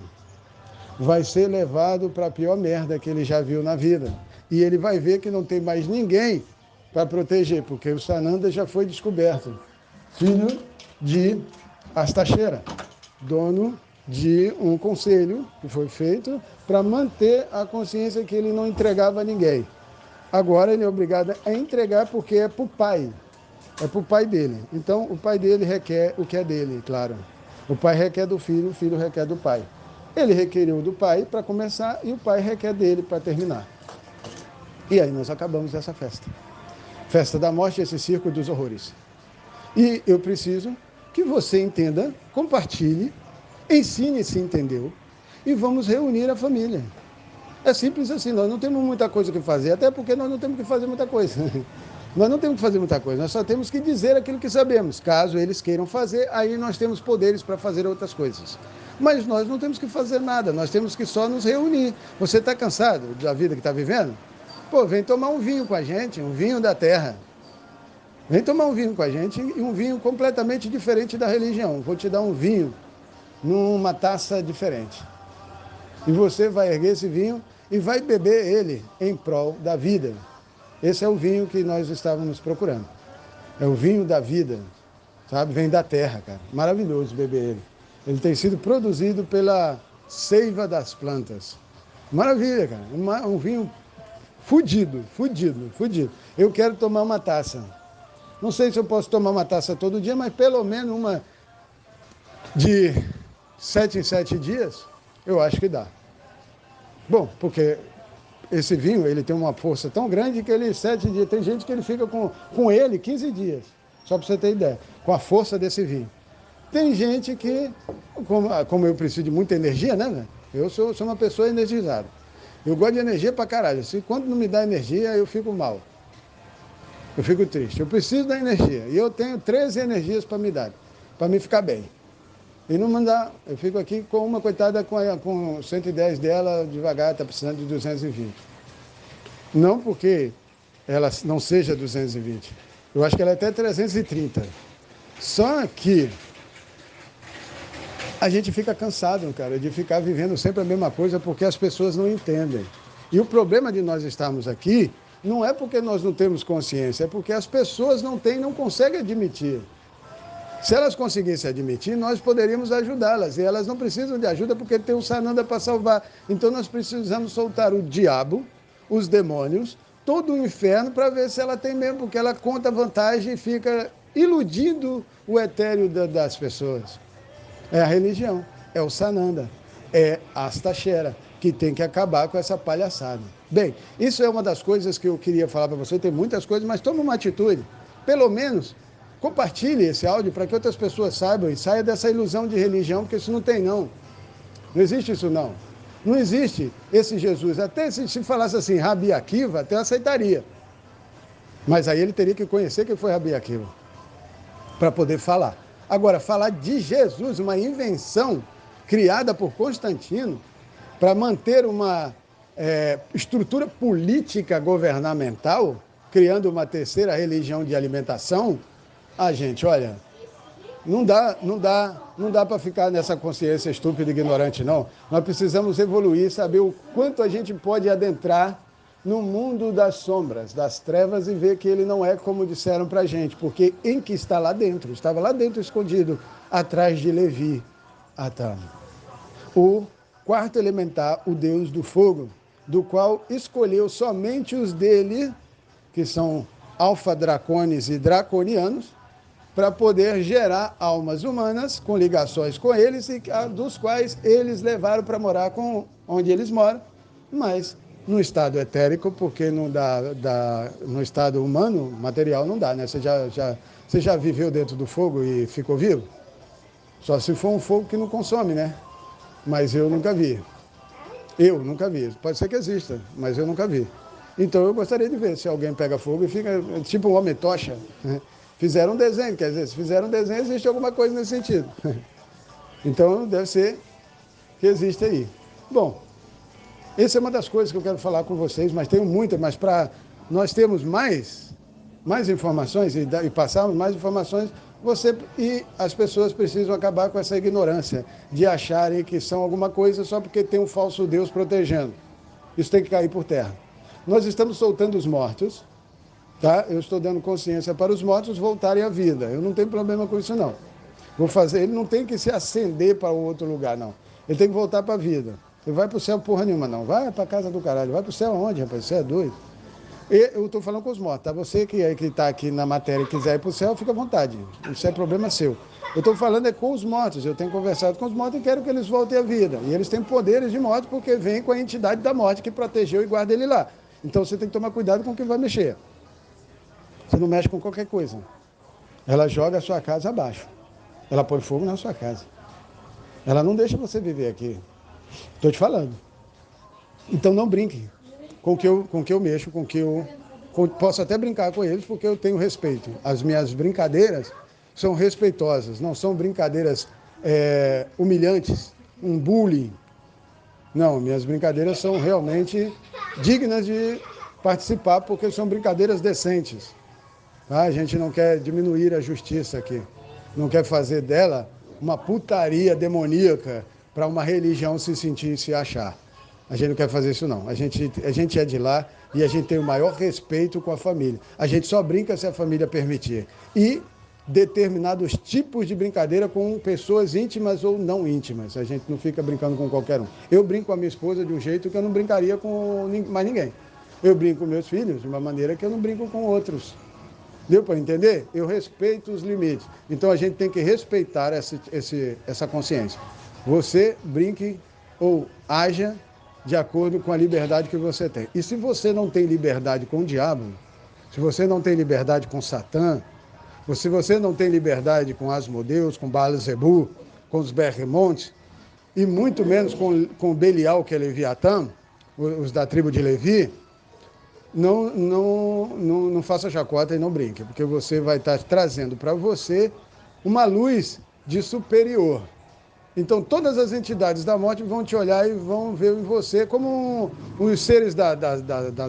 Vai ser levado para a pior merda que ele já viu na vida. E ele vai ver que não tem mais ninguém para proteger, porque o Sananda já foi descoberto. Filho de Astachera, dono de um conselho que foi feito para manter a consciência que ele não entregava a ninguém. Agora ele é obrigado a entregar porque é para o pai. É para o pai dele. Então o pai dele requer o que é dele, claro. O pai requer do filho, o filho requer do pai. Ele requeriu do pai para começar e o pai requer dele para terminar. E aí nós acabamos essa festa. Festa da morte, esse circo dos horrores. E eu preciso que você entenda, compartilhe, ensine se entendeu e vamos reunir a família. É simples assim, nós não temos muita coisa que fazer, até porque nós não temos que fazer muita coisa. Nós não temos que fazer muita coisa, nós só temos que dizer aquilo que sabemos. Caso eles queiram fazer, aí nós temos poderes para fazer outras coisas. Mas nós não temos que fazer nada, nós temos que só nos reunir. Você está cansado da vida que está vivendo? Pô, vem tomar um vinho com a gente, um vinho da terra. Vem tomar um vinho com a gente e um vinho completamente diferente da religião. Vou te dar um vinho numa taça diferente. E você vai erguer esse vinho e vai beber ele em prol da vida. Esse é o vinho que nós estávamos procurando. É o vinho da vida, sabe? Vem da terra, cara. Maravilhoso beber ele. Ele tem sido produzido pela seiva das plantas. Maravilha, cara. Um vinho fudido. Eu quero tomar uma taça. Não sei se eu posso tomar uma taça todo dia, mas pelo menos uma de 7 em 7 dias, eu acho que dá. Bom, porque esse vinho, ele tem uma força tão grande que ele 7 dias, tem gente que ele fica com ele 15 dias, só para você ter ideia, com a força desse vinho. Tem gente que, como eu preciso de muita energia, né, velho? Eu sou uma pessoa energizada. Eu gosto de energia pra caralho. Assim, quando não me dá energia, eu fico mal. Eu fico triste. Eu preciso da energia. E eu tenho 13 energias para me dar, para me ficar bem. E não mandar, eu fico aqui com uma coitada com 110 dela, devagar, está precisando de 220. Não porque ela não seja 220. Eu acho que ela é até 330. Só que a gente fica cansado, cara, de ficar vivendo sempre a mesma coisa porque as pessoas não entendem. E o problema de nós estarmos aqui não é porque nós não temos consciência, é porque as pessoas não conseguem admitir. Se elas conseguissem admitir, nós poderíamos ajudá-las. E elas não precisam de ajuda porque tem o Sananda para salvar. Então nós precisamos soltar o diabo, os demônios, todo o inferno para ver se ela tem mesmo, porque ela conta vantagem e fica iludindo o etéreo das pessoas. É a religião, é o Sananda, é a Astachera, que tem que acabar com essa palhaçada. Bem, isso é uma das coisas que eu queria falar para você. Tem muitas coisas, mas tome uma atitude. Pelo menos compartilhe esse áudio para que outras pessoas saibam e saia dessa ilusão de religião, porque isso não tem, não. Não existe isso, não. Não existe esse Jesus. Até se falasse assim, Rabi Akiva, até aceitaria. Mas aí ele teria que conhecer quem foi Rabi Akiva para poder falar. Agora, falar de Jesus, uma invenção criada por Constantino para manter uma estrutura política governamental, criando uma terceira religião de alimentação. Ah, gente, olha, não dá para ficar nessa consciência estúpida e ignorante, não. Nós precisamos evoluir, saber o quanto a gente pode adentrar no mundo das sombras, das trevas e ver que ele não é como disseram para a gente, porque em que está lá dentro, estava lá dentro escondido, atrás de Levi, Atã. O quarto elementar, o Deus do fogo, do qual escolheu somente os dele, que são alfa-dracones e draconianos, para poder gerar almas humanas com ligações com eles e dos quais eles levaram para morar onde eles moram, mas no estado etérico, porque não dá no estado humano, material não dá, né? Você já viveu dentro do fogo e ficou vivo? Só se for um fogo que não consome, né? Mas eu nunca vi. Eu nunca vi. Pode ser que exista, mas eu nunca vi. Então eu gostaria de ver se alguém pega fogo e fica tipo um homem-tocha, né? Fizeram um desenho, quer dizer, se fizeram um desenho, existe alguma coisa nesse sentido. Então, deve ser que existe aí. Bom, essa é uma das coisas que eu quero falar com vocês, mas tenho muitas, mas para nós termos mais mais informações e passarmos mais informações, você e as pessoas precisam acabar com essa ignorância de acharem que são alguma coisa só porque tem um falso Deus protegendo. Isso tem que cair por terra. Nós estamos soltando os mortos, tá? Eu estou dando consciência para os mortos voltarem à vida. Eu não tenho problema com isso, não. Vou fazer, ele não tem que se acender para outro lugar, não. Ele tem que voltar para a vida. Ele vai para o céu porra nenhuma, não. Vai para a casa do caralho. Vai para o céu aonde, rapaz? Você é doido. E eu estou falando com os mortos, tá? Você que está aqui na matéria e quiser ir para o céu, fica à vontade. Isso é problema seu. Eu estou falando com os mortos. Eu tenho conversado com os mortos e quero que eles voltem à vida. E eles têm poderes de morte porque vem com a entidade da morte que protegeu e guarda ele lá. Então você tem que tomar cuidado com quem vai mexer. Você não mexe com qualquer coisa. Ela joga a sua casa abaixo. Ela põe fogo na sua casa. Ela não deixa você viver aqui. Estou te falando. Então não brinque com o que eu mexo, posso até brincar com eles porque eu tenho respeito. As minhas brincadeiras são respeitosas, não são brincadeiras humilhantes, um bullying. Não, minhas brincadeiras são realmente dignas de participar porque são brincadeiras decentes. Tá? A gente não quer diminuir a justiça aqui. Não quer fazer dela uma putaria demoníaca para uma religião se sentir e se achar. A gente não quer fazer isso, não. A gente é de lá e a gente tem o maior respeito com a família. A gente só brinca se a família permitir. E determinados tipos de brincadeira com pessoas íntimas ou não íntimas. A gente não fica brincando com qualquer um. Eu brinco com a minha esposa de um jeito que eu não brincaria com mais ninguém. Eu brinco com meus filhos de uma maneira que eu não brinco com outros. Deu para entender? Eu respeito os limites. Então a gente tem que respeitar essa consciência. Você brinque ou haja de acordo com a liberdade que você tem. E se você não tem liberdade com o diabo, se você não tem liberdade com Satã, ou se você não tem liberdade com Asmodeus, com Baal-zebu, com os Berremontes, e muito menos com Belial, que é Leviatã, os da tribo de Levi, não faça chacota e não brinque, porque você vai estar trazendo para você uma luz de superior. Então, todas as entidades da morte vão te olhar e vão ver em você como os seres da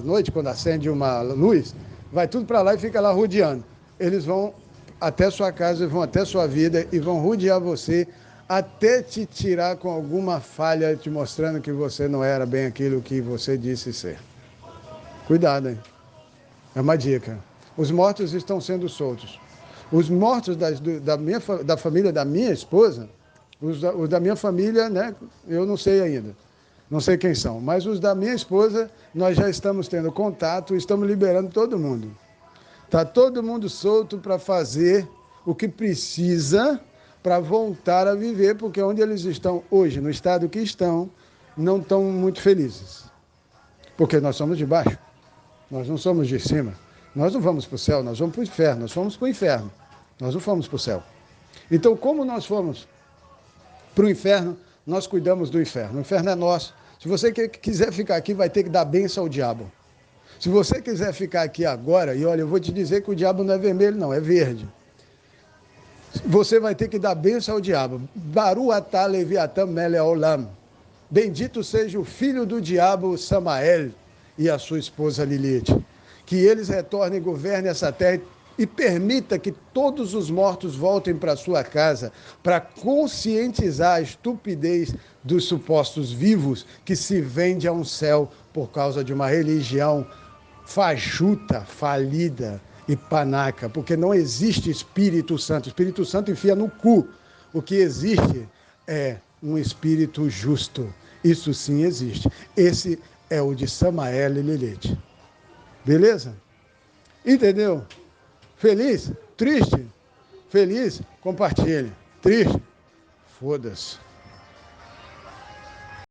noite, quando acende uma luz, vai tudo para lá e fica lá rodeando. Eles vão até sua casa, vão até sua vida e vão rodear você até te tirar com alguma falha, te mostrando que você não era bem aquilo que você disse ser. Cuidado, hein? É uma dica. Os mortos estão sendo soltos. Os mortos da família da minha esposa, os da minha família, né? Eu não sei ainda. Não sei quem são. Mas os da minha esposa, nós já estamos tendo contato, estamos liberando todo mundo. Está todo mundo solto para fazer o que precisa para voltar a viver, porque onde eles estão hoje, no estado que estão, não estão muito felizes. Porque nós somos de baixo. Nós não somos de cima. Nós não vamos para o céu, nós vamos para o inferno. Nós fomos para o inferno. Nós não fomos para o céu. Então, como nós fomos para o inferno, nós cuidamos do inferno. O inferno é nosso. Se você quiser ficar aqui, vai ter que dar bênção ao diabo. Se você quiser ficar aqui agora, e olha, eu vou te dizer que o diabo não é vermelho, não, é verde. Você vai ter que dar bênção ao diabo. Baru atah Leviatã Meleolam. Bendito seja o filho do diabo, Samael, e a sua esposa Lilith. Que eles retornem e governem essa terra e permita que todos os mortos voltem para sua casa para conscientizar a estupidez dos supostos vivos que se vende a um céu por causa de uma religião fajuta, falida e panaca, porque não existe Espírito Santo. O Espírito Santo enfia no cu. O que existe é um Espírito justo. Isso sim existe. Esse é o de Samael e Lilith. Beleza? Entendeu? Feliz? Triste? Feliz? Compartilhe. Triste? Foda-se.